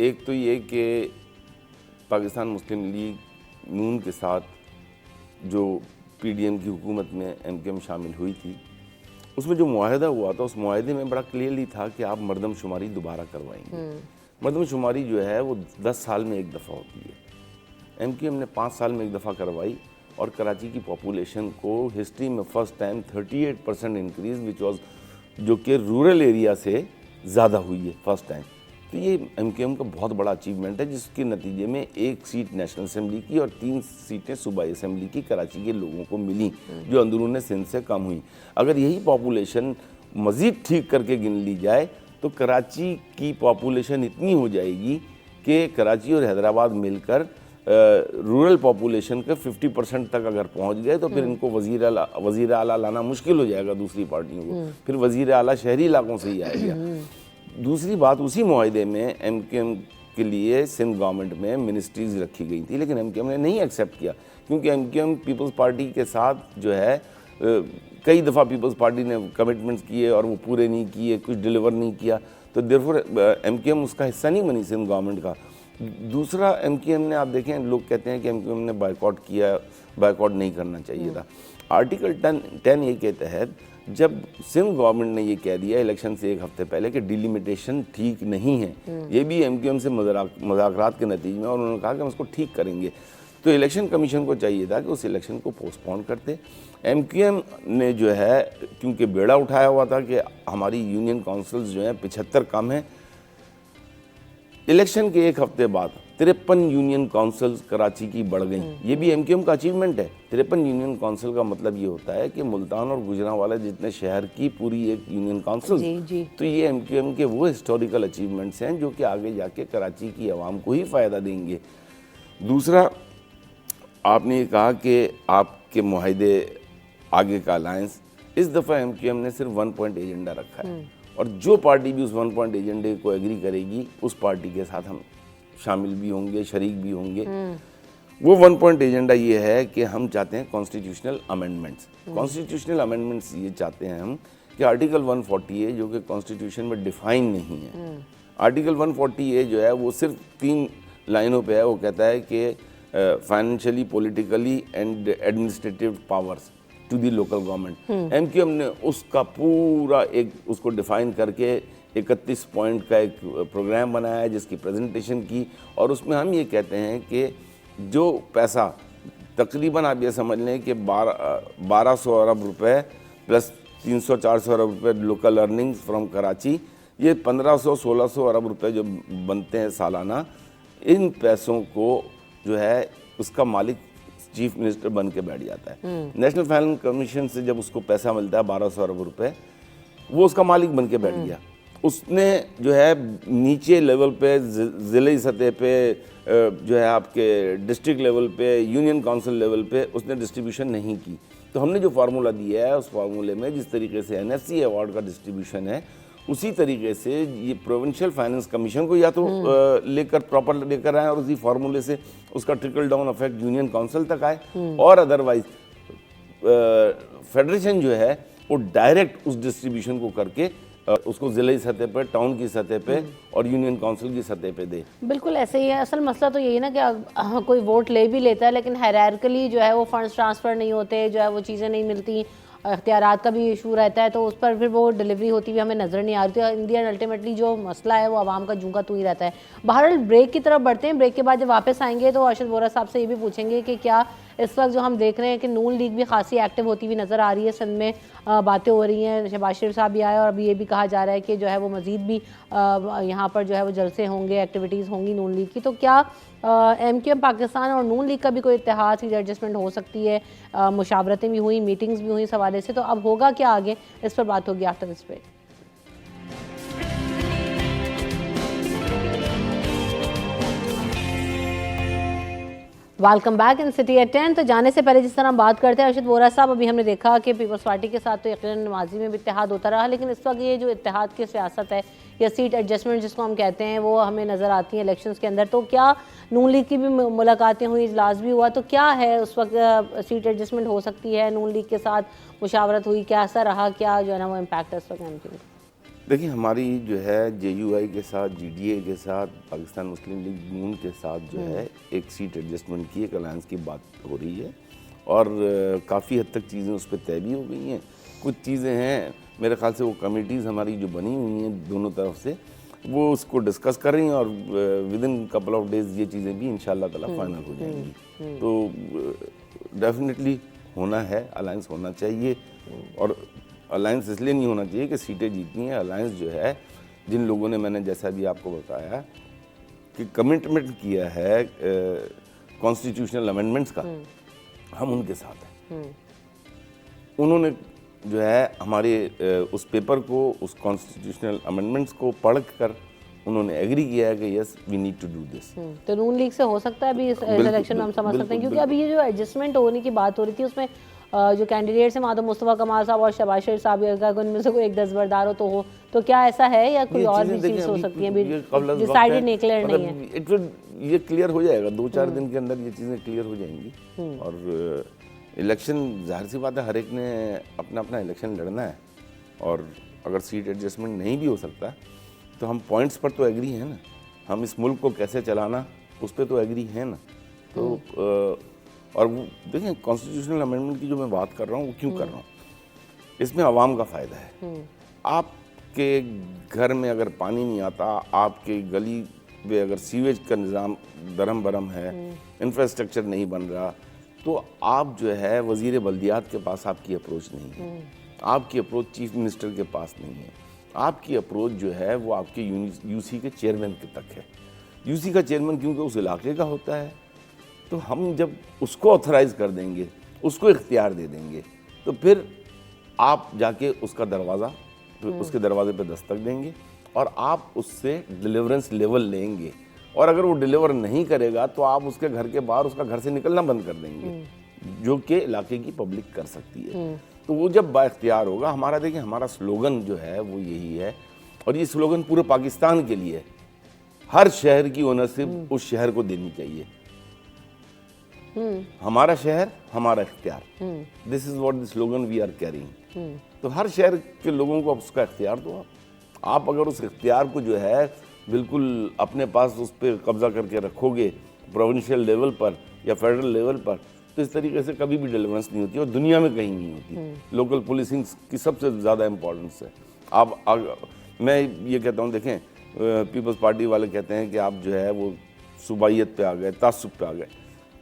एक तो ये कि पाकिस्तान मुस्लिम लीग नून के साथ जो PDM की हुकूमत में MQM शामिल हुई थी, उसमें जो मुआहदा हुआ था, उस मुआहदे में बड़ा क्लियरली था कि आप मरदमशुमारी दोबारा करवाएंगे। मरदमशुमारी जो है वो 10 साल में एक दफ़ा होती है। MQM ने 5 साल में एक दफ़ा करवाई और कराची की पॉपुलेशन को हिस्ट्री में first time 38% increase, which was, जो कि रूरल एरिया से ज़्यादा हुई है फर्स्ट टाइम। तो ये MQM का बहुत बड़ा अचीवमेंट है, जिसके नतीजे में 1 सीट नेशनल असेंबली की और 3 सीटें सूबाई असेंबली की कराची के लोगों को मिली, जो अंदरूनी सिंध से कम हुई। अगर यही पॉपुलेशन मज़ीद ठीक करके गिन ली जाए तो कराची की पॉपुलेशन इतनी हो जाएगी कि कराची और हैदराबाद मिलकर रूरल पॉपुलेशन के 50% तक अगर पहुंच गए तो फिर इनको वज़ीर आला लाना मुश्किल हो जाएगा दूसरी पार्टियों को, फिर वज़ीर आला शहरी इलाकों से ही आएगा। दूसरी बात, उसी मुआहदे में MQM के लिए सिंध गवर्नमेंट में मिनिस्ट्रीज़ रखी गई थी, लेकिन MQM ने नहीं एक्सेप्ट किया, क्योंकि MQM पीपल्स पार्टी के साथ जो है कई दफ़ा पीपल्स पार्टी ने कमिटमेंट्स किए और वो पूरे नहीं किए, कुछ डिलीवर नहीं किया, तो देयरफॉर MQM उसका हिस्सा नहीं बनी सिंध गवर्नमेंट का। दूसरा, MQM ने, आप देखें, लोग कहते हैं कि MQM ने बायकॉट किया, बायकॉट नहीं करना चाहिए था। आर्टिकल 10A के तहत जब सिंध गवर्नमेंट ने ये कह दिया इलेक्शन से 1 हफ्ते पहले कि डिलिमिटेशन ठीक नहीं है, ये भी MQM से मुज़ाकरात के नतीजे में, और उन्होंने कहा कि हम उसको ठीक करेंगे, तो इलेक्शन कमीशन को चाहिए था कि उस इलेक्शन को पोस्टपोन करते। MQM ने जो है, क्योंकि बेड़ा उठाया हुआ था कि हमारी यूनियन काउंसिल्स जो हैं 75 कम हैं, इलेक्शन के 1 हफ्ते बाद 53 यूनियन काउंसिल्स कराची की बढ़ गई। ये भी MQM का अचीवमेंट है। 53 यूनियन काउंसिल का मतलब ये होता है कि मुल्तान और गुजरांवाला जितने शहर की पूरी एक यूनियन काउंसिल। तो ये MQM के वो हिस्टोरिकल अचीवमेंट्स हैं जो कि आगे जाके कराची की आवाम को ही फ़ायदा देंगे। दूसरा, आपने ये कहा कि आपके मुआहदे आगे का अलायंस, इस दफ़ा MQM ने सिर्फ 1 पॉइंट एजेंडा रखा है, और जो पार्टी भी उस 1 पॉइंट एजेंडे को एग्री करेगी उस पार्टी के साथ हम शामिल भी होंगे, शरीक भी होंगे। वो 1 पॉइंट एजेंडा ये है कि हम चाहते हैं कॉन्स्टिट्यूशनल अमेंडमेंट्स। कॉन्स्टिट्यूशनल अमेंडमेंट्स ये चाहते हैं हम कि आर्टिकल 140A, जो कि कॉन्स्टिट्यूशन में डिफाइन नहीं है, आर्टिकल 140A जो है वो सिर्फ 3 लाइनों पे है। वो कहता है कि financially, politically and administrative powers to the local government. MQM ने उसका पूरा एक उसको डिफाइन करके 31 पॉइंट का एक प्रोग्राम बनाया है, जिसकी प्रेजेंटेशन की, और उसमें हम ये कहते हैं कि जो पैसा तकरीबन, आप ये समझ लें कि 1200 अरब रुपए प्लस 300-400 अरब रुपए लोकल अर्निंग्स फ्रॉम कराची, ये 1500-1600 अरब रुपए जो बनते हैं सालाना, इन पैसों को जो है उसका मालिक चीफ मिनिस्टर बन के बैठ जाता है। नेशनल फाइनेंस कमीशन से जब उसको पैसा मिलता है 1200 अरब रुपए, वो उसका मालिक बन के बैठ गया। उसने जो है नीचे लेवल पे, ज़िले सतह पे, जो है आपके डिस्ट्रिक्ट लेवल पे, यूनियन काउंसिल लेवल पे उसने डिस्ट्रीब्यूशन नहीं की। तो हमने जो फार्मूला दिया है, उस फार्मूले में जिस तरीके से NFC अवार्ड का डिस्ट्रीब्यूशन है, उसी तरीके से ये प्रोविंशियल फाइनेंस कमीशन को या तो लेकर प्रॉपर लेकर आए और उसी फार्मूले से उसका trickle down effect union council तक आए, और अदरवाइज फेडरेशन जो है वो डायरेक्ट उस डिस्ट्रीब्यूशन को करके उसको ज़िले सतह पे, टाउन की सतह पे और यूनियन काउंसिल की सतह पे दे। बिल्कुल ऐसे ही है। असल मसला तो यही ना कि कोई वोट ले भी लेता है, लेकिन हायरार्किकली जो है वो फंड्स ट्रांसफ़र नहीं होते, जो है वो चीज़ें नहीं मिलती, इख्तियारात का भी इशू रहता है, तो उस पर फिर वो डिलीवरी होती हुई हमें नज़र नहीं आ रही थी। इंडिया अल्टीमेटली जो मसला है वो आवाम का जूं का तू ही रहता है। बहरहाल ब्रेक की तरफ बढ़ते हैं। ब्रेक के बाद जब वापस आएंगे तो अरशद वोरा साहब से ये भी पूछेंगे कि क्या इस वक्त जो हम देख रहे हैं कि नून लीग भी खासी एक्टिव होती हुई नज़र आ रही है, सिंध में बातें हो रही हैं, शहबाज शरीफ साहब भी आए और अभी ये भी कहा जा रहा है कि जो है वो मज़ीद भी यहाँ पर जो है वो जलसे होंगे, एक्टिविटीज़ होंगी नून लीग की, तो क्या MQM पाकिस्तान और नून लीग का भी कोई इत्तेहाद की एडजस्टमेंट हो सकती है? मुशावरतें भी हुई, मीटिंग्स भी हुई इस हवाले से, तो अब होगा क्या आगे, इस पर बात होगी after this break. Welcome back in city at 10। तो जाने से पहले जिस तरह हम बात करते हैं अरशद वोरा साहब, अभी हमने देखा कि पीपल्स पार्टी के साथ तो यकीनन माजी में भी इत्तेहाद होता रहा, लेकिन इस वक्त ये जो इत्तेहाद की सियासत है या सीट एडजस्टमेंट जिसको हम कहते हैं वो हमें नज़र आती है इलेक्शंस के अंदर। तो क्या नून लीग की भी मुलाकातें हुई, इजलास भी हुआ, तो क्या है उस वक्त सीट एडजस्टमेंट हो सकती है? नून लीग के साथ मुशावरत हुई, कैसा रहा, क्या जो है ना वो इम्पैक्ट है इस वक्त? देखिए, हमारी जो है JUI के साथ, GDA के साथ, पाकिस्तान मुस्लिम लीग नून के साथ जो है एक सीट एडजस्टमेंट की, एक अलायंस की बात हो रही है और काफ़ी हद तक चीज़ें उस पर तय भी हो गई हैं। कुछ चीज़ें हैं मेरे ख्याल से वो कमेटीज़ हमारी जो बनी हुई हैं दोनों तरफ से, वो उसको डिस्कस कर रही हैं और with in couple of days ये चीज़ें भी इंशाल्लाह ताला फाइनल हो जाएंगी। तो डेफिनेटली होना है, अलायंस होना चाहिए। और अलायंस इसलिए नहीं होना चाहिए कि सीटें जीतनी है, अलायंस जो है जिन लोगों ने, मैंने जैसा भी आपको बताया कि कमिटमेंट किया है कॉन्स्टिट्यूशनल अमेंडमेंट्स का, हम उनके साथ हैं। उन्होंने जो है हमारे उस पेपर को, उस कॉन्स्टिट्यूशनल अमेंडमेंट्स को पढ़ कर उन्होंने एग्री किया है कि yes we need to do this. तो नून लीग से हो सकता है अभी इस इलेक्शन में हम समझ सकते हैं, क्योंकि अभी ये जो एडजस्टमेंट होने की बात हो रही थी उसमें जो कैंडिडेट्स हैं वहाँ तो मुस्तफ़ा कमाल साहब और शहबाज शरीफ साहब का उनमें से कोई एक दस्तबरदार हो तो क्या ऐसा है या कोई और भी चीज़ हो सकती है? अभी डिसाइडेड नहीं, क्लियर नहीं है। ये क्लियर हो जाएगा 2-4 दिन के अंदर, ये चीज़ें क्लियर हो जाएंगी। और इलेक्शन, जाहिर सी बात है, हर एक ने अपना अपना इलेक्शन लड़ना है और अगर सीट एडजस्टमेंट नहीं भी हो सकता तो हम पॉइंट्स पर तो एग्री हैं ना, हम इस मुल्क को कैसे चलाना उस पर तो एग्री है ना। तो और वो देखें, कॉन्स्टिट्यूशनल अमेंडमेंट की जो मैं बात कर रहा हूँ वो क्यों कर रहा हूँ, इसमें आवाम का फ़ायदा है। आपके घर में अगर पानी नहीं आता, आपके गली में अगर सीवेज का निज़ाम दरम बरम है, इंफ्रास्ट्रक्चर नहीं बन रहा, तो आप जो है वज़ीर बल्दियात के पास आपकी अप्रोच नहीं है, आपकी अप्रोच चीफ मिनिस्टर के पास नहीं है, आपकी अप्रोच जो है वो आपके UC के चेयरमैन के तक है। UC का चेयरमैन क्योंकि उस इलाके का होता है, तो हम जब उसको ऑथराइज कर देंगे, उसको इख्तियार दे देंगे, तो फिर आप जाके उसका दरवाज़ा, उसके दरवाजे पे दस्तक देंगे और आप उससे डिलीवरेंस लेवल लेंगे। और अगर वो डिलीवर नहीं करेगा तो आप उसके घर के बाहर उसका घर से निकलना बंद कर देंगे, जो कि इलाके की पब्लिक कर सकती है। तो वो जब बाइख्तियार होगा, हमारा देखिए हमारा स्लोगन जो है वो यही है, और ये स्लोगन पूरे पाकिस्तान के लिए है, हर शहर की ओनरशिप उस शहर को देनी चाहिए। हमारा शहर हमारा इख्तियार, this is what the slogan we are carrying. तो हर शहर के लोगों को उसका इख्तियार दो। आप अगर उस इख्तियार को जो है बिल्कुल अपने पास उस पर कब्जा करके रखोगे प्रोविंशियल लेवल पर या फेडरल लेवल पर, तो इस तरीके से कभी भी डिलीवरेंस नहीं होती और दुनिया में कहीं नहीं होती। लोकल पुलिसिंग की सबसे ज़्यादा इम्पोर्टेंस है। मैं ये कहता हूँ, देखें, पीपल्स पार्टी वाले कहते हैं कि आप जो है वो सूबाइयत पे आ गए, तासुब पे आ गए।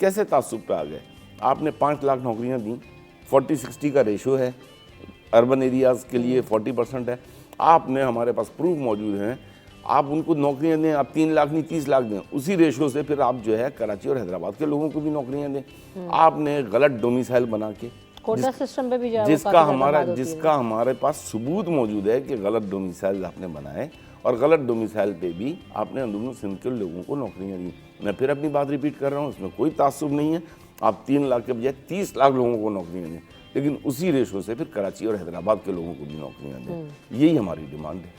कैसे तासुब पे आ गए? आपने 5 लाख नौकरियां दी, 40-60 का रेशो है, अर्बन एरियाज़ के लिए 40% है। आपने, हमारे पास प्रूफ मौजूद हैं, आप उनको नौकरियां दें, आप 3 लाख नहीं 30 लाख दें, उसी रेशो से फिर आप जो है कराची और हैदराबाद के लोगों को भी नौकरियां दें। आपने गलत डोमिसाइल बना के, कोटा सिस्टम पे भी जिसका हमारे पास सबूत मौजूद है कि गलत डोमिसाइल आपने बनाए, और गलत डोमिसाइल पे भी आपने अंदरूनी सिंध के लोगों को नौकरियां दी। मैं फिर अपनी बात रिपीट कर रहा हूँ, इसमें कोई तासुब नहीं है। आप 3 लाख के बजाय 30 लाख लोगों को नौकरियां दें, लेकिन उसी रेशो से फिर कराची और हैदराबाद के लोगों को भी नौकरियां दें। यही हमारी डिमांड है।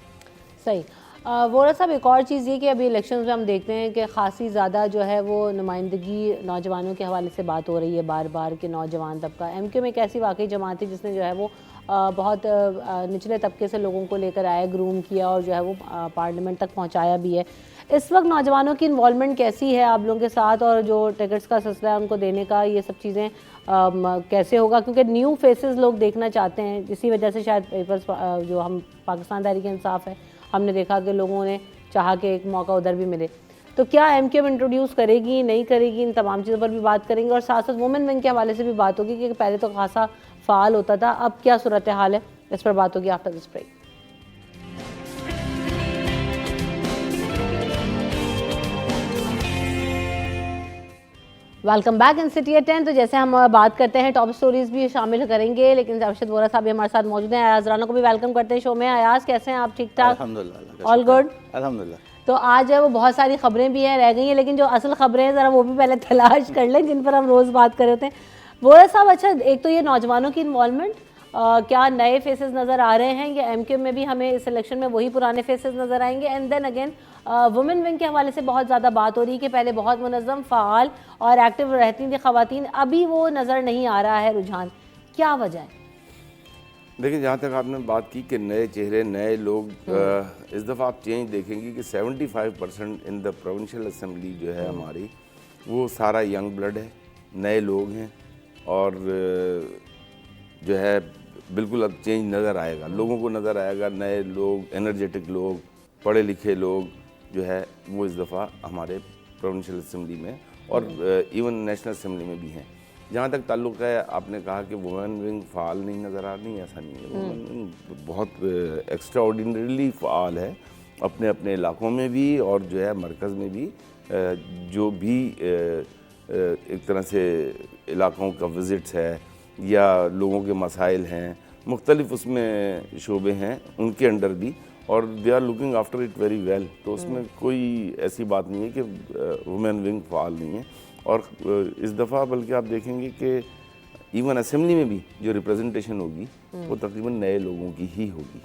सही। वोरा साहब, एक और चीज़ ये कि अभी इलेक्शन में हम देखते हैं कि खासी ज़्यादा जो है वो नुमाइंदगी नौजवानों के हवाले से बात हो रही है बार बार कि नौजवान तबका, MQM एक ऐसी वाकई जमात थी जिसने जो है वो बहुत निचले तबके से लोगों को लेकर आया, ग्रूम किया और जो है वो पार्लियामेंट तक पहुंचाया भी है। इस वक्त नौजवानों की इन्वॉल्वमेंट कैसी है आप लोगों के साथ, और जो टिकट्स का सिलसिला है उनको देने का, ये सब चीज़ें कैसे होगा? क्योंकि न्यू फेसेस लोग देखना चाहते हैं, इसी वजह से शायद पेपर्स जो हम पाकिस्तान तहरीक इंसाफ है, हमने देखा कि लोगों ने चाहा कि एक मौका उधर भी मिले। तो क्या MQM इंट्रोड्यूस करेगी, नहीं करेगी, इन तमाम चीज़ों पर भी बात करेंगे, और साथ साथ वुमेन विंग के हवाले से भी बात होगी कि पहले तो खासा फ़ाल होता था, अब क्या सूरत हाल है, इस पर बात होगी after this break. Welcome back in city at 10। तो जैसे हम बात करते हैं, टॉप स्टोरीज भी शामिल करेंगे, लेकिन अरशद वोरा साहब भी हमारे साथ मौजूद हैं। अयाज राना को भी वेलकम करते हैं शो में। अयाज, कैसे हैं आप? ठीक ठाक? अल्हम्दुलिल्लाह, ऑल गुड, अल्हम्दुलिल्लाह। तो आज है वो बहुत सारी खबरें भी हैं, रह गई हैं, लेकिन जो असल खबरें हैं ज़रा वो भी पहले तलाश कर लें, जिन पर हम रोज़ बात कर रहे होते हैं। वोरा साहब, अच्छा, एक तो ये नौजवानों की इन्वॉल्वमेंट, क्या नए फेसेस नज़र आ रहे हैं, या MQM में भी हमें इस इलेक्शन में वही पुराने फेसेस नज़र आएंगे? And then again women wing के हवाले से बहुत ज़्यादा बात हो रही है कि पहले बहुत मुनज़्ज़म, फ़ाल और एक्टिव रहती थी ख़वातीन, अभी वो नज़र नहीं आ रहा है रुझान, क्या वजह है? देखिए, जहाँ तक आपने बात की कि नए चेहरे, नए लोग, इस दफ़ा आप चेंज देखेंगे कि 75% इन द प्रोविंशियल असेंबली जो है हमारी, वो सारा यंग ब्लड है, नए लोग हैं, और जो है बिल्कुल अब चेंज नज़र आएगा, लोगों को नज़र आएगा, नए लोग, एनर्जेटिक लोग, पढ़े लिखे लोग जो है वो इस दफ़ा हमारे प्रोविंशियल असेंबली में और इवन नेशनल असेंबली में भी हैं। जहाँ तक ताल्लुक़ है, आपने कहा कि वुमेन विंग फ़ाल नहीं नज़र आ रही, ऐसा नहीं है। वुमेन विंग बहुत एक्स्ट्रा ऑर्डिनरीली फ़ाल है, अपने अपने इलाकों में भी और जो है मरकज़ में भी, जो भी एक तरह से इलाकों का विज़िट्स है या लोगों के मसाइल हैं, मुख्तलिफ उसमें शोबे हैं उनके अंडर भी, और they are looking after it very well. तो उसमें कोई ऐसी बात नहीं है कि वुमेन विंग फ़ाल नहीं है। और इस दफ़ा बल्कि आप देखेंगे कि इवन असेंबली में भी जो रिप्रेजेंटेशन होगी वो तकरीबन नए लोगों की ही होगी।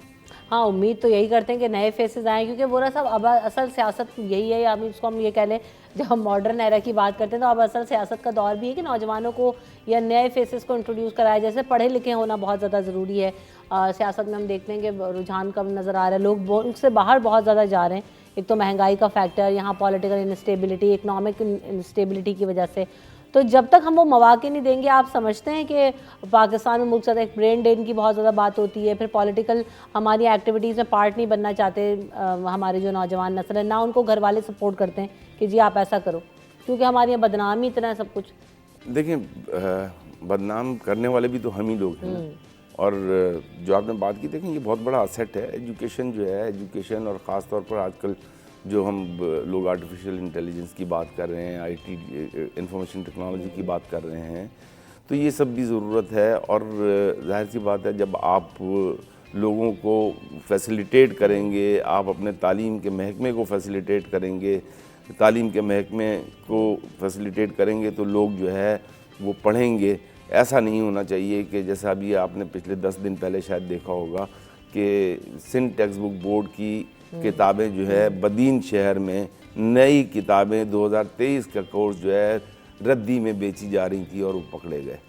हाँ, उम्मीद तो यही करते हैं कि नए फेसेस आएँ, क्योंकि वोरा साहब अब असल सियासत यही है, या इसको हम ये कह लें, जब हम मॉडर्न एरा की बात करते हैं तो अब असल सियासत का दौर भी है कि नौजवानों को या नए फेसेस को इंट्रोड्यूस कराया। जैसे पढ़े लिखे होना बहुत ज़्यादा ज़रूरी है। सियासत में हम देखते हैं कि रुझान कम नज़र आ रहा है, लोग मुल्क से बाहर बहुत ज़्यादा जा रहे हैं। एक तो महंगाई का फैक्टर, यहाँ पॉलिटिकल इंस्टेबिलिटी, इकनॉमिक इंस्टेबिलिटी की वजह से। तो जब तक हम वो मौके नहीं देंगे, आप समझते हैं कि पाकिस्तान में मुल्क साथ एक ब्रेन ड्रेन की बहुत ज़्यादा बात होती है, फिर पॉलिटिकल हमारी एक्टिविटीज़ में पार्ट नहीं बनना चाहते हमारे जो नौजवान नस्ल है, ना उनको घर वाले सपोर्ट करते हैं कि जी आप ऐसा करो, क्योंकि हमारे यहाँ बदनामी इतना है सब कुछ। देखिए, बदनाम करने वाले भी तो हम ही लोग हैं ना। और जो आपने बात की, देखें ये बहुत बड़ा असेट है एजुकेशन जो है, एजुकेशन, और ख़ास तौर पर आजकल जो हम लोग आर्टिफिशियल इंटेलिजेंस की बात कर रहे हैं, IT इंफॉर्मेशन टेक्नोलॉजी की बात कर रहे हैं, तो ये सब भी ज़रूरत है। और जाहिर सी बात है, जब आप लोगों को फैसिलिटेट करेंगे, आप अपने तालीम के महकमे को फैसिलिटेट करेंगे, तालीम के महकमे को फैसिलिटेट करेंगे तो लोग जो है वो पढ़ेंगे। ऐसा नहीं होना चाहिए कि जैसा अभी आपने पिछले 10 दिन पहले शायद देखा होगा कि सिंध टेक्स्ट बुक बोर्ड की किताबें जो है बदीन शहर में नई किताबें 2023 का कोर्स जो है रद्दी में बेची जा रही थी और वो पकड़े गए।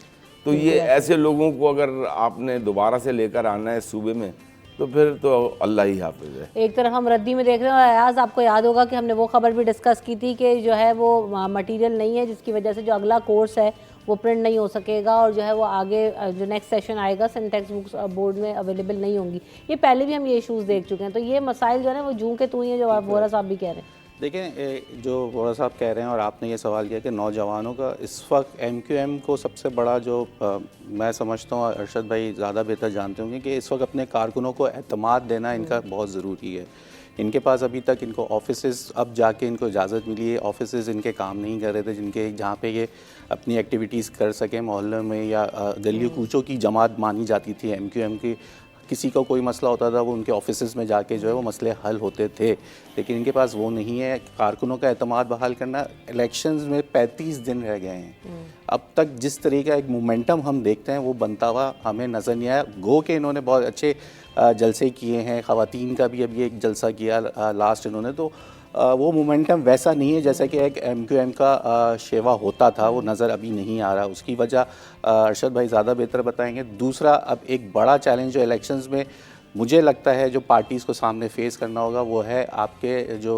तो ये ऐसे लोगों को अगर आपने दोबारा से लेकर आना है सूबे में, तो फिर तो अल्लाह ही हाफिज है। एक तरफ हम रद्दी में देख रहे हैं, और अयाज आपको याद होगा कि हमने वो खबर भी डिस्कस की थी कि जो है वो मटेरियल नहीं है, जिसकी वजह से जो अगला कोर्स है वो प्रिंट नहीं हो सकेगा, और जो है वो आगे जो नेक्स्ट सेशन आएगा सिंध टेक्स्ट बुक्स बोर्ड में अवेलेबल नहीं होंगी। ये पहले भी हम ये इशूज़ देख चुके हैं। तो ये मसाइल जो है ना वो जूं के तू ही हैं, जो आप वोरा साहब भी कह रहे हैं। देखें, जो वोरा साहब कह रहे हैं और आपने ये सवाल किया कि नौजवानों का इस वक्त MQM को सबसे बड़ा जो मैं समझता हूँ, अरशद भाई ज़्यादा बेहतर जानते होंगे, कि इस वक्त अपने कारकुनों को एतमाद देना इनका बहुत ज़रूरी है। इनके पास अभी तक इनको ऑफिसेज़, अब जाके इनको इजाज़त मिली है, ऑफिसेज़ इनके काम नहीं कर रहे थे जिनके, जहाँ पे ये अपनी एक्टिविटीज़ कर सकें। मोहल्ले में या गलियों कूचों की जमात मानी जाती थी MQM की, किसी का कोई मसला होता था वो उनके ऑफिसेज़ में जाके जो है वो मसले हल होते थे, लेकिन इनके पास वो नहीं है। कारकुनों का एतमाद बहाल करना, इलेक्शंस में 35 दिन रह गए हैं, अब तक जिस तरीके का एक मोमेंटम हम देखते हैं वो बनता हुआ हमें नज़र नहीं आया। गो के इन्होंने बहुत अच्छे जलसे किए हैं, ख़वातीन का भी अभी एक जलसा किया लास्ट इन्होंने, तो वो मोमेंटम वैसा नहीं है जैसा कि एक MQM का शेवा होता था, वो नज़र अभी नहीं आ रहा। उसकी वजह अरशद भाई ज़्यादा बेहतर बताएंगे। दूसरा, अब एक बड़ा चैलेंज जो इलेक्शंस में मुझे लगता है जो पार्टीज़ को सामने फेस करना होगा वो है आपके जो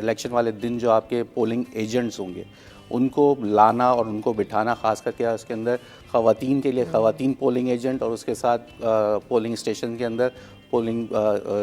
इलेक्शन वाले दिन जो आपके पोलिंग एजेंट्स होंगे उनको लाना और उनको बिठाना, खास करके उसके अंदर ख़वातीन के लिए ख़वातीन पोलिंग एजेंट और उसके साथ पोलिंग स्टेशन के अंदर पोलिंग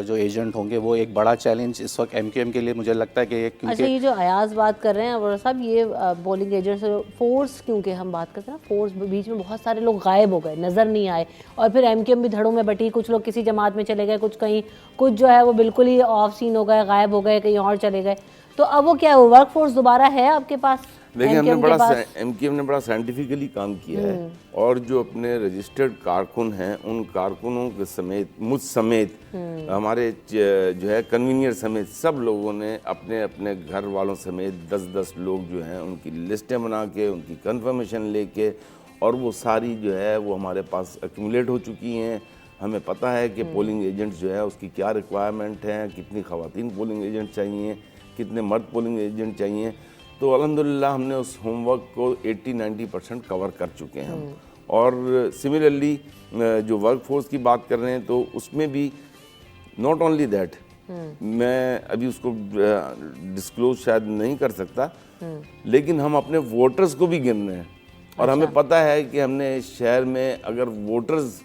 जो एजेंट होंगे, वो एक बड़ा चैलेंज इस वक्त एमक्यूएम के लिए मुझे लगता है कि अच्छा, ये जो अयाज बात कर रहे हैं अबूर साहब, ये पोलिंग एजेंट्स फोर्स, क्योंकि हम बात करते हैं ना फोर्स, बीच में बहुत सारे लोग गायब हो गए, नज़र नहीं आए, और फिर एमक्यूएम भी धड़ों में बटी, कुछ लोग किसी जमात में चले गए, कुछ कहीं, कुछ जो है वो बिल्कुल ही ऑफ सीन हो गए, गायब हो गए, कहीं और चले गए। तो अब वो क्या वर्क फोर्स दोबारा है आपके पास? देखिए, एमक्यूएम ने बड़ा साइंटिफिकली काम किया है, और जो अपने रजिस्टर्ड कारकुन हैं उन कारकुनों के समेत, मुझ समेत, हमारे जो है कन्वीनियर समेत, सब लोगों ने अपने अपने घर वालों समेत 10-10 लोग जो हैं उनकी लिस्टें बना के, उनकी कंफर्मेशन लेके, और वो सारी जो है वो हमारे पास एक्यूमुलेट हो चुकी हैं। हमें पता है कि पोलिंग एजेंट्स जो है उसकी क्या रिक्वायरमेंट है, कितनी ख़वातीन पोलिंग एजेंट चाहिए, कितने मर्द पोलिंग एजेंट चाहिए। तो अल्हम्दुलिल्लाह हमने उस होमवर्क को 80-90% कवर कर चुके हैं हम। और सिमिलरली जो वर्क फोर्स की बात कर रहे हैं तो उसमें भी नॉट ओनली दैट, मैं अभी उसको डिस्क्लोज शायद नहीं कर सकता, लेकिन हम अपने वोटर्स को भी गिन रहे हैं। और हमें पता है कि हमने शहर में अगर वोटर्स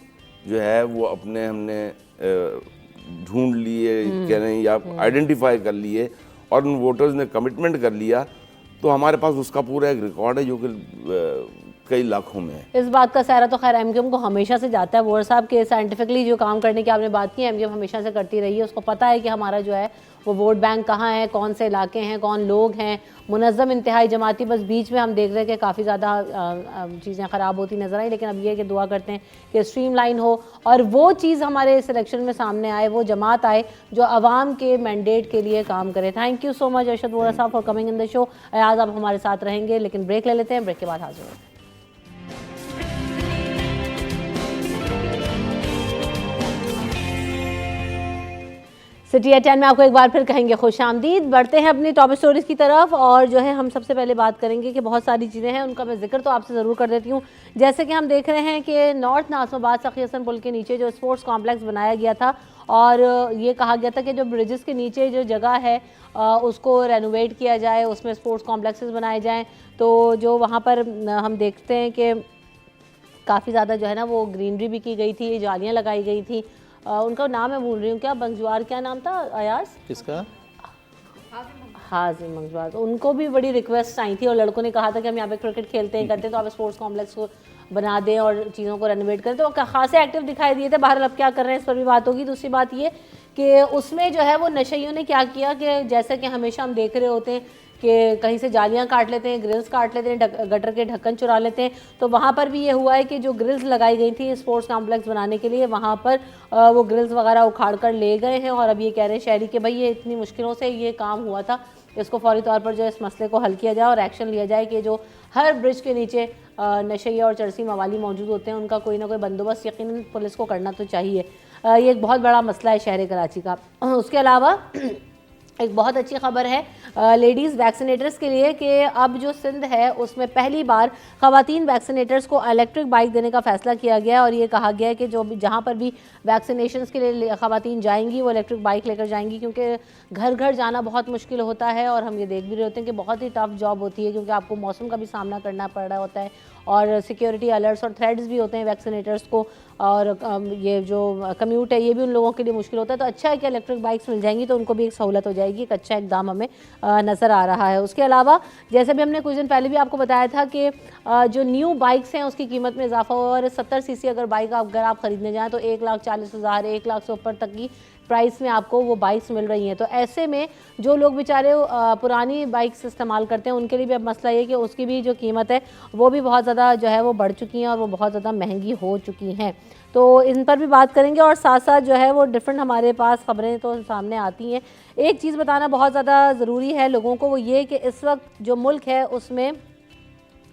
जो है वो अपने हमने ढूंढ लिए कह रहे हैं या आइडेंटिफाई कर लिए और उन वोटर्स ने कमिटमेंट कर लिया, तो हमारे पास उसका पूरा एक रिकॉर्ड है जो कि कई लाखों में है। इस बात का सहरा तो खैर एमक्यूएम को हमेशा से जाता है। वोर साहब के साइंटिफिकली जो काम करने की आपने बात की, एमक्यूएम हमेशा से करती रही है। उसको पता है कि हमारा जो है वो वोट बैंक कहाँ है, कौन से इलाके हैं, कौन लोग हैं, मुनज़्ज़म इंतहाई जमाती। बस बीच में हम देख रहे हैं कि काफ़ी ज़्यादा चीज़ें ख़राब होती नज़र आई, लेकिन अब ये कि दुआ करते हैं कि स्ट्रीमलाइन हो और वो चीज़ हमारे इस इलेक्शन में सामने आए, वो जमात आए जो आवाम के मैंडेट के लिए काम करे। Thank you so much Arshad Vora साहब for coming in the show. आज आप हमारे साथ रहेंगे, लेकिन ब्रेक ले लेते हैं, ब्रेक के बाद हाजिर होंगे। सिटी एट 10 में आपको एक बार फिर कहेंगे खुश आमदीद। बढ़ते हैं अपनी टॉप स्टोरीज़ की तरफ, और जो है हम सबसे पहले बात करेंगे कि बहुत सारी चीज़ें हैं, उनका मैं जिक्र तो आपसे ज़रूर कर देती हूँ। जैसे कि हम देख रहे हैं कि नॉर्थ नाज़िमाबाद सखी हसन पुल के नीचे जो स्पोर्ट्स कॉम्प्लेक्स बनाया गया था, और ये कहा गया था कि जो ब्रिजेस के नीचे जो जगह है उसको रेनोवेट किया जाए, उसमें स्पोर्ट्स कॉम्प्लेक्सेस बनाए जाएँ। तो जो वहाँ पर हम देखते हैं कि काफ़ी ज़्यादा जो है ना वो ग्रीनरी भी की गई थी, जालियाँ लगाई गई थी। उनका नाम मैं भूल रही हूँ, क्या बंगजुआर, क्या नाम था अयाज किसका? हाजिम मंगजुआर। तो उनको भी बड़ी रिक्वेस्ट आई थी और लड़कों ने कहा था कि हम यहाँ पे क्रिकेट खेलते हैं करते हैं, तो आप स्पोर्ट्स कॉम्प्लेक्स को बना दें और चीज़ों को रेनोवेट करें। तो खासे एक्टिव दिखाई दिए थे। बहरहाल अब क्या कर रहे हैं इस पर भी बात होगी। दूसरी बात ये कि उसमें जो है वो नशइयों ने क्या किया कि जैसे कि हमेशा हम देख रहे होते हैं कि कहीं से जालियां काट लेते हैं, ग्रिल्स काट लेते हैं, गटर के ढक्कन चुरा लेते हैं। तो वहाँ पर भी ये हुआ है कि जो ग्रिल्स लगाई गई थी स्पोर्ट्स कॉम्प्लेक्स बनाने के लिए, वहाँ पर वो ग्रिल्स वगैरह उखाड़ कर ले गए हैं। और अब ये कह रहे हैं शहरी कि भाई ये इतनी मुश्किलों से ये काम हुआ था, इसको फौरी तौर पर जो है इस मसले को हल किया जाए और एक्शन लिया जाए कि जो हर ब्रिज के नीचे नशइया और चरसी मवाली मौजूद होते हैं उनका कोई ना कोई बंदोबस्त यकीनन पुलिस को करना तो चाहिए। ये एक बहुत बड़ा मसला है शहर कराची का। उसके अलावा एक बहुत अच्छी खबर है लेडीज़ वैक्सीनेटर्स के लिए कि अब जो सिंध है उसमें पहली बार ख़वातीन वैक्सीनेटर्स को इलेक्ट्रिक बाइक देने का फ़ैसला किया गया है। और ये कहा गया है कि जो भी जहाँ पर भी वैक्सीनेशंस के लिए ख़वातीन जाएंगी वो इलेक्ट्रिक बाइक लेकर जाएंगी, क्योंकि घर घर जाना बहुत मुश्किल होता है। और हम ये देख भी रहे होते हैं कि बहुत ही टफ जॉब होती है, क्योंकि आपको मौसम का भी सामना करना पड़ रहा होता है और सिक्योरिटी अलर्ट्स और थ्रेड्स भी होते हैं वैक्सीनेटर्स को, और ये जो कम्यूट है ये भी उन लोगों के लिए मुश्किल होता है। तो अच्छा है कि इलेक्ट्रिक बाइक्स मिल जाएंगी तो उनको भी एक सहूलत हो जाएगी। एक अच्छा इकदाम हमें नज़र आ रहा है। उसके अलावा जैसे भी हमने कुछ दिन पहले भी आपको बताया था कि जो न्यू बाइक्स हैं उसकी कीमत में इजाफा हुआ, और 70 सीसी अगर बाइक अगर आप ख़रीदने जाएँ तो 1,40,000, 1 लाख से ऊपर तक की प्राइस में आपको वो बाइक्स मिल रही हैं। तो ऐसे में जो लोग बेचारे पुरानी बाइक्स इस्तेमाल करते हैं उनके लिए भी अब मसला ये कि उसकी भी जो कीमत है वो भी बहुत ज़्यादा जो है वो बढ़ चुकी हैं और वो बहुत ज़्यादा महंगी हो चुकी हैं। तो इन पर भी बात करेंगे और साथ साथ जो है वो डिफरेंट हमारे पास खबरें तो सामने आती हैं। एक चीज़ बताना बहुत ज़्यादा ज़रूरी है लोगों को, वो ये कि इस वक्त जो मुल्क है उसमें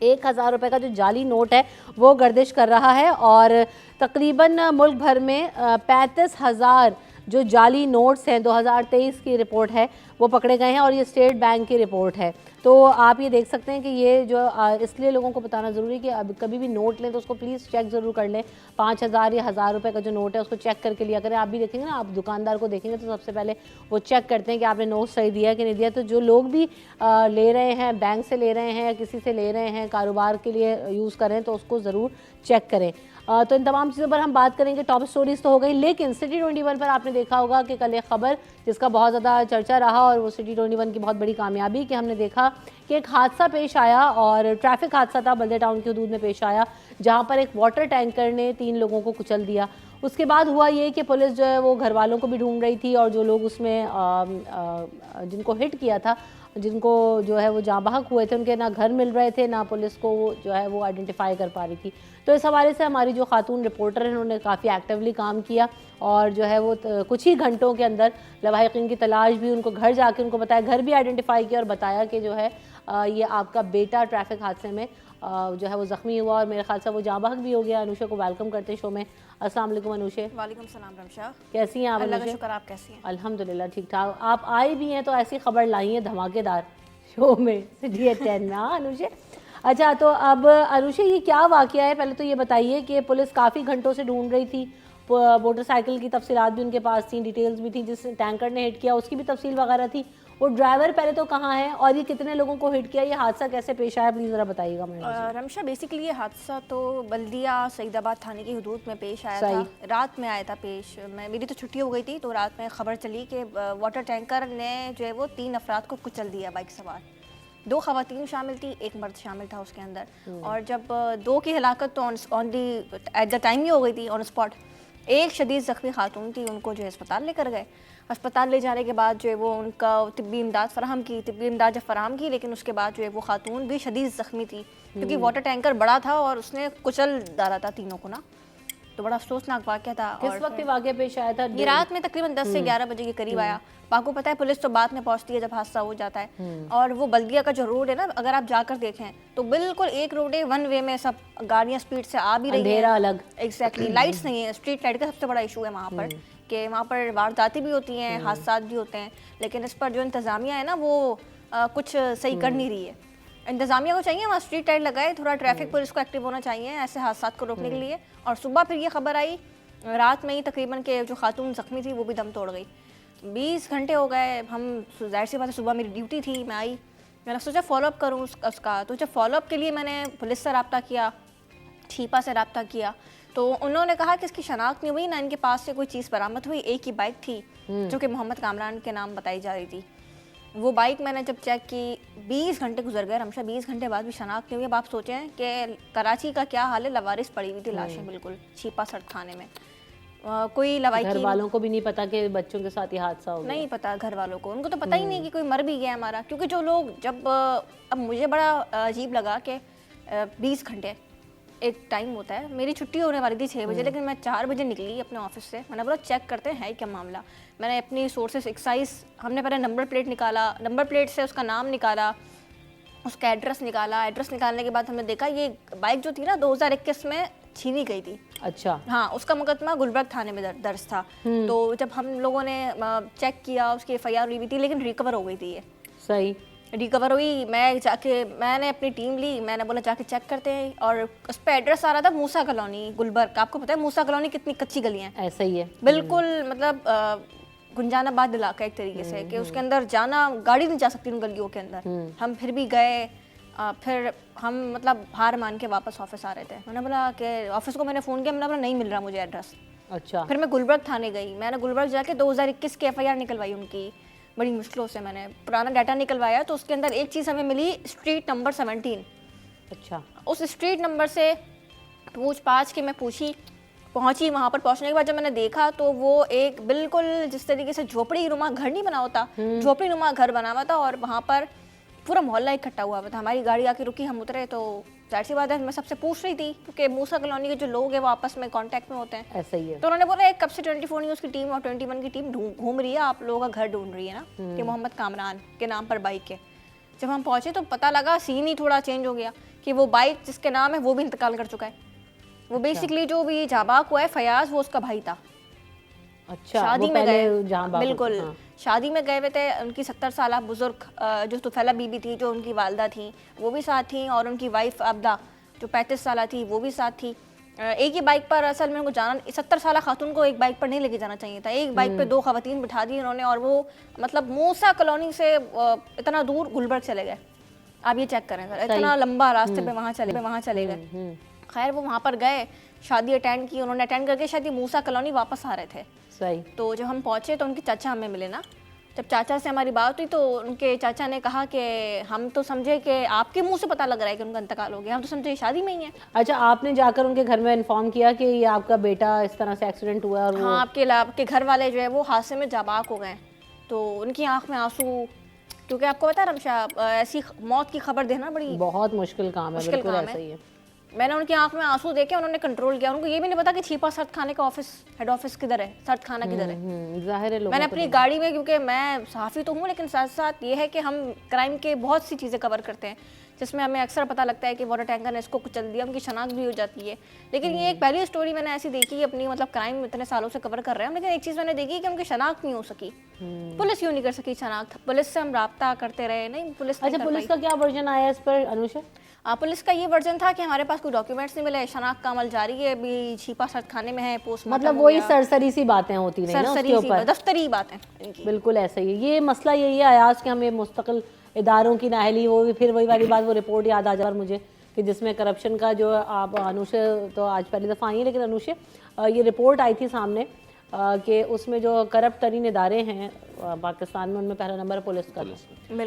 1,000 रुपये का जो जाली नोट है वो गर्दिश कर रहा है, और तकरीबन मुल्क भर में 35,000 जो जाली नोट्स हैं 2023 की रिपोर्ट है वो पकड़े गए हैं और ये स्टेट बैंक की रिपोर्ट है। तो आप ये देख सकते हैं कि ये जो इसलिए लोगों को बताना ज़रूरी है कि अब कभी भी नोट लें तो उसको प्लीज़ चेक ज़रूर कर लें। 5,000 या 1,000 रुपये का जो नोट है उसको चेक करके लिया करें। आप भी देखेंगे ना, आप दुकानदार को देखेंगे तो सबसे पहले वो चेक करते हैं कि आपने नोट सही दिया कि नहीं दिया। तो जो लोग भी ले रहे हैं, बैंक से ले रहे हैं या किसी से ले रहे हैं, कारोबार के लिए यूज़ करें तो उसको ज़रूर चेक करें। तो इन तमाम चीज़ों पर हम बात करेंगे। टॉप स्टोरीज तो हो गई, लेकिन सिटी 21 पर आपने देखा होगा कि कल एक खबर जिसका बहुत ज़्यादा चर्चा रहा और वो सिटी 21 की बहुत बड़ी कामयाबी कि हमने देखा कि एक हादसा पेश आया और ट्रैफिक हादसा था, बल्दे टाउन की हदूद में पेश आया, जहां पर एक वाटर टैंकर ने 3 लोगों को कुचल दिया। उसके बाद हुआ ये कि पुलिस जो है वो घर वालों को भी ढूंढ रही थी और जो लोग उसमें जिनको हिट किया था, जिनको जो है वो जाँ बहक हुए थे, उनके ना घर मिल रहे थे, ना पुलिस को जो है वो आइडेंटिफाई कर पा रही थी। तो इस हवाले से हमारी जो खातून रिपोर्टर हैं उन्होंने काफ़ी एक्टिवली काम किया और जो है वो कुछ ही घंटों के अंदर लवाहिकीन की तलाश भी, उनको घर जाके उनको बताया, घर भी आइडेंटिफाई किया और बताया कि जो है ये आपका बेटा ट्रैफिक हादसे में जो है वो ज़ख्मी हुआ और मेरे ख्याल से वो जाँ बहक भी हो गया। अनुषा को वेलकम करते हैं शो में। अस्सलाम वालेकुम अनुषे। वालेकुम सलाम रमशा, कैसी हैं आप? अल्लाह का अनुषे? शुक्र, आप कैसी हैं? अल्हम्दुलिल्लाह ठीक ठाक। आप आई भी हैं तो ऐसी खबर लाई हैं धमाकेदार शो में सिटी 10 में। हाँ अनुषे, अच्छा तो अब अनुषे ये क्या वाकया है, पहले तो ये बताइए कि पुलिस काफ़ी घंटों से ढूंढ रही थी, मोटरसाइकिल की तफसीलात भी उनके पास थी, डिटेल्स भी थी, जिस टैंकर ने हिट किया उसकी भी तफसील वगैरह थी, वो ड्राइवर पहले तो कहाँ है और ये कितने लोगों को हिट किया, ये हादसा कैसे पेश आया, प्लीज़ ज़रा बताइएगा मुझे। रमशा बेसिकली ये हादसा तो बल्दिया सईदाबाद थाने की हदूद में पेश आया था, रात में आया था पेश। मेरी तो छुट्टी हो गई थी तो रात में खबर चली कि वाटर टैंकर ने जो है वो 3 अफराद को कुचल दिया, बाइक सवार 2 खवातीन शामिल थी, 1 मर्द शामिल था उसके अंदर। और जब 2 की हलाकत तो on the at the time ही हो गई थी, ऑन स्पॉट। एक शदीद ज़ख्मी खातून थी, उनको जो है अस्पताल लेकर गए। अस्पताल ले जाने के बाद जो है वो उनका तिब्बी इमदाद फ़राहम की, तिब्बी इमदाद जब फ़राहम की, लेकिन उसके बाद जो है वो खातून भी शदीद ज़ख्मी थी क्योंकि वाटर टैंकर बड़ा था और उसने कुचल डाला था तीनों को ना। तो बड़ा अफसोसनाक वाक़या था। किस वक्त ये वाक़या पेश आया था? ये रात में तकरीबन 10 से 11 बजे के करीब आया। आपको पता है पुलिस तो बाद में पहुंचती है जब हादसा हो जाता है। और वो बल्दिया का जो रोड है ना, अगर आप जाकर देखें तो बिल्कुल एक रोड है, 1 वे में सब गाड़ियां स्पीड से आ भी रही हैं, अंधेरा अलग। एग्जैक्टली, लाइट्स नहीं है। स्ट्रीट लाइट का सबसे बड़ा इशू है वहाँ पर कि वहाँ पर वारदातें भी होती हैं, हादसा भी होते हैं, लेकिन इस पर जो इंतज़ामिया है ना वो कुछ सही कर नहीं रही है। इंतज़ामिया को चाहिए वहाँ स्ट्रीट लाइट लगाए, थोड़ा ट्रैफिक पुलिस को एक्टिव होना चाहिए ऐसे हादसा को रोकने के लिए। और सुबह फिर ये खबर आई रात में ही तकरीबन के जो खातून ज़ख्मी थी वो भी दम तोड़ गई। 20 घंटे हो गए, हम जाहिर सी बात है सुबह मेरी ड्यूटी थी, मैं आई, मैंने सोचा फॉलोअप करूँ उसका। तो जब फॉलोअप के लिए मैंने पुलिस से रब्ता किया, छीपा से रब्ता किया, तो उन्होंने कहा कि इसकी शनाख्त नहीं हुई, ना इनके पास से कोई चीज़ बरामद हुई। एक ही बाइक थी जो कि मोहम्मद कामरान के नाम बताई जा रही थी। वो बाइक मैंने जब चेक की, 20 घंटे गुजर गए रमशा, 20 घंटे बाद भी शनाख्त नहीं हुई। अब आप सोचें कि कराची का क्या हाल है, लवारिस पड़ी हुई थी लाशें बिल्कुल छीपा सड़क थाने में। कोई लवाई घर वालों को भी नहीं पता कि बच्चों के साथ ये हादसा हो गया। नहीं पता घर वालों को, उनको तो पता ही नहीं कि कोई मर भी गया हमारा। क्योंकि जो लोग जब अब मुझे बड़ा अजीब लगा कि 20 घंटे एक टाइम होता है, मेरी छुट्टी होने वाली थी 6 बजे, लेकिन मैं 4 बजे निकली अपने ऑफिस से। मैंने बोला चेक करते हैं क्या मामला। मैंने अपनी सोर्सेस एक्साइज, हमने पहले नंबर प्लेट निकाला, नंबर प्लेट से उसका नाम निकाला, उसका एड्रेस निकाला। एड्रेस निकालने के बाद हमने देखा ये बाइक जो थी ना 2021 में छीनी गई थी। अच्छा। हाँ, उसका मुकदमा गुलबर्ग थाने में दर्ज था। तो जब हम लोगों ने चेक किया, उसकी FIR हुई थी, लेकिन रिकवर हो गई थी ये। सही रिकवर हुई। मैंने अपनी टीम ली, मैंने बोला जाके चेक करते हैं। और उस पर एड्रेस आ रहा था मूसा कॉलोनी गुलबर्ग। आपको पता है मूसा कॉलोनी कितनी कच्ची गलियाँ हैं? ऐसा ही है बिल्कुल, मतलब गुंजानाबाद इलाका एक तरीके से कि उसके अंदर जाना, गाड़ी नहीं जा सकती उन गलियों के अंदर। हम फिर भी गए, फिर हम मतलब हार मान के वापस ऑफिस आ रहे थे। मैंने बोला कि ऑफिस को मैंने फ़ोन किया, मैंने बोला नहीं मिल रहा मुझे एड्रेस। अच्छा। फिर मैं गुलबर्ग थाने गई, मैंने गुलबर्ग जाके 2021 की FIR निकलवाई उनकी, बड़ी मुश्किलों से मैंने पुराना डाटा निकलवाया। तो उसके अंदर एक चीज़ हमें मिली, स्ट्रीट नंबर 17। अच्छा। उस स्ट्रीट नंबर से पूछ-पाछ के मैं पहुंची। वहाँ पर पहुंचने के बाद जब मैंने देखा तो वो एक बिल्कुल जिस तरीके से झोपड़ी नुमा घर नहीं बना होता, झोपड़ी नुमा घर बना हुआ था और वहाँ पर पूरा मोहल्ला इकट्ठा हुआ था। हमारी गाड़ी आके रुकी, हम उतरे तो जाहिर सी बात है मैं सबसे पूछ रही थी क्योंकि मूसा कॉलोनी के जो लोग हैं वो आपस में कांटेक्ट में होते हैं। ऐसा ही है। तो उन्होंने बोला एक कब से 24 न्यूज़ की टीम और 21 की टीम घूम रही है, आप लोगों का घर ढूंढ रही है ना, कि मोहम्मद कामरान के नाम पर बाइक है। जब हम पहुंचे तो पता लगा सीन ही थोड़ा चेंज हो गया कि वो बाइक जिसके नाम है वो भी इंतकाल कर चुका है। वो बेसिकली जो भी जाबाक हुआ है फयाज, वो उसका भाई था। अच्छा, शादी वो में पहले गए, जहाँ बाप बिल्कुल होते, हाँ। शादी में गए हुए थे। उनकी 70 साल बुजुर्ग जो तुफैला बीबी थी, जो उनकी वालदा थी, वो भी साथ थी, और उनकी वाइफ अब्दा जो 35 साल थी, वो भी साथ थी। एक ही बाइक पर, असल में उनको जाना, 70 साल खातून को एक बाइक पर नहीं लेके जाना चाहिए था, एक बाइक पे 2 खवातीन बिठा दी उन्होंने, और वो मतलब मूसा कॉलोनी से इतना दूर गुलबर्ग चले गए। आप ये चेक करें सर, इतना लंबा रास्ते पे वहाँ चले गए। खैर वो वहाँ पर गए, शादी अटेंड की उन्होंने, अटेंड करके शायद ये मूसा कॉलोनी वापस आ रहे थे। सही। तो जब हम पहुँचे तो उनके चाचा हमें मिले ना, जब चाचा से हमारी बात हुई तो उनके चाचा ने कहा कि हम तो समझे कि आपके मुंह से पता लग रहा है कि उनका इंतकाल हो गया, हम तो समझे शादी में ही है। अच्छा, आपने जाकर उनके घर में इन्फॉर्म किया कि ये आपका बेटा इस तरह से एक्सीडेंट हुआ है? और हाँ, आपके घर वाले जो है वो हादसे में जाबाक हो गए, तो उनकी आंख में आंसू, क्योंकि आपको पता है रमशा, ऐसी मौत की खबर देना बड़ी बहुत मुश्किल काम है, बिल्कुल ऐसा ही है। मैंने उनकी आंख में आंसू देखे, उन्होंने कंट्रोल किया। उनको ये भी नहीं पता कि छिपा सर्द खाने का ऑफिस, हेड ऑफिस किधर है, सर्द खाना किधर है। जाहिर है लोगों मैंने को अपनी गाड़ी में, क्योंकि मैं सहाफ़ी तो हूँ, लेकिन साथ साथ ये है कि हम क्राइम के बहुत सी चीज़ें कवर करते हैं, जिसमें हमें अक्सर पता लगता है कि वाटर टैंकर ने इसको कुचल दिया, उनकी शनाख्त भी हो जाती है। लेकिन ये एक पहली स्टोरी मैंने ऐसी देखी अपनी, मतलब क्राइम इतने सालों से कवर कर रहे हैं, लेकिन एक चीज़ मैंने देखी कि उनकी शनाख्त नहीं हो सकी। पुलिस क्यों नहीं कर सकी शनाख्त? पुलिस से हम राब्ता करते रहे, नहीं पुलिस। अच्छा, पुलिस का क्या वर्जन आया इस पर अनुषा? पुलिस का ये वर्जन था कि हमारे पास कोई डॉक्यूमेंट्स नहीं मिले, शनाख्त का अमल जारी है, अभी छिपा सर्द खाने में है, पोस्टमार्टम मतलब वही सरसरी सी बातें होती रही ना उसके ऊपर, दफ्तरी बातें इनकी। बिल्कुल ऐसा ही है। ये मसला यही है अयाज कि हमें मुस्तकिल इदारों की नाहली, वो भी फिर वही वाली बात, वो रिपोर्ट याद आ जाए मुझे कि जिसमें करप्शन का जो आप, अनुषा तो आज पहली दफ़ा आई है, लेकिन अनुषा ये रिपोर्ट आई थी सामने कि उसमें जो करप्ट तरीन इदारे हैं पाकिस्तान में, उनमें पहला नंबर पुलिस का।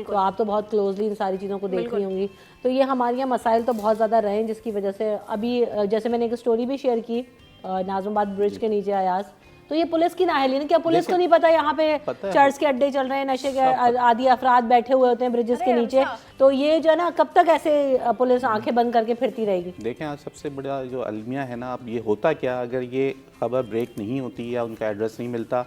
तो आप तो बहुत क्लोजली इन सारी चीज़ों को देख रही होंगी, तो ये हमारे यहाँ मसाइल तो बहुत ज़्यादा रहे हैं, जिसकी वजह से अभी जैसे मैंने एक स्टोरी भी शेयर की नाज़िमाबाद ब्रिज के नीचे अयाज, तो ये पुलिस की नाहली ना, क्या पुलिस को नहीं पता यहाँ पे चर्च के अड्डे चल रहे हैं, नशे के आदि अफराद बैठे हुए होते हैं ब्रिजेस के नीचे, तो ये जो है ना, कब तक ऐसे पुलिस आंखें बंद करके फिरती रहेगी? देखें, आज सबसे बड़ा जो अलमिया है ना, अब ये होता क्या, अगर ये खबर ब्रेक नहीं होती या उनका एड्रेस नहीं मिलता,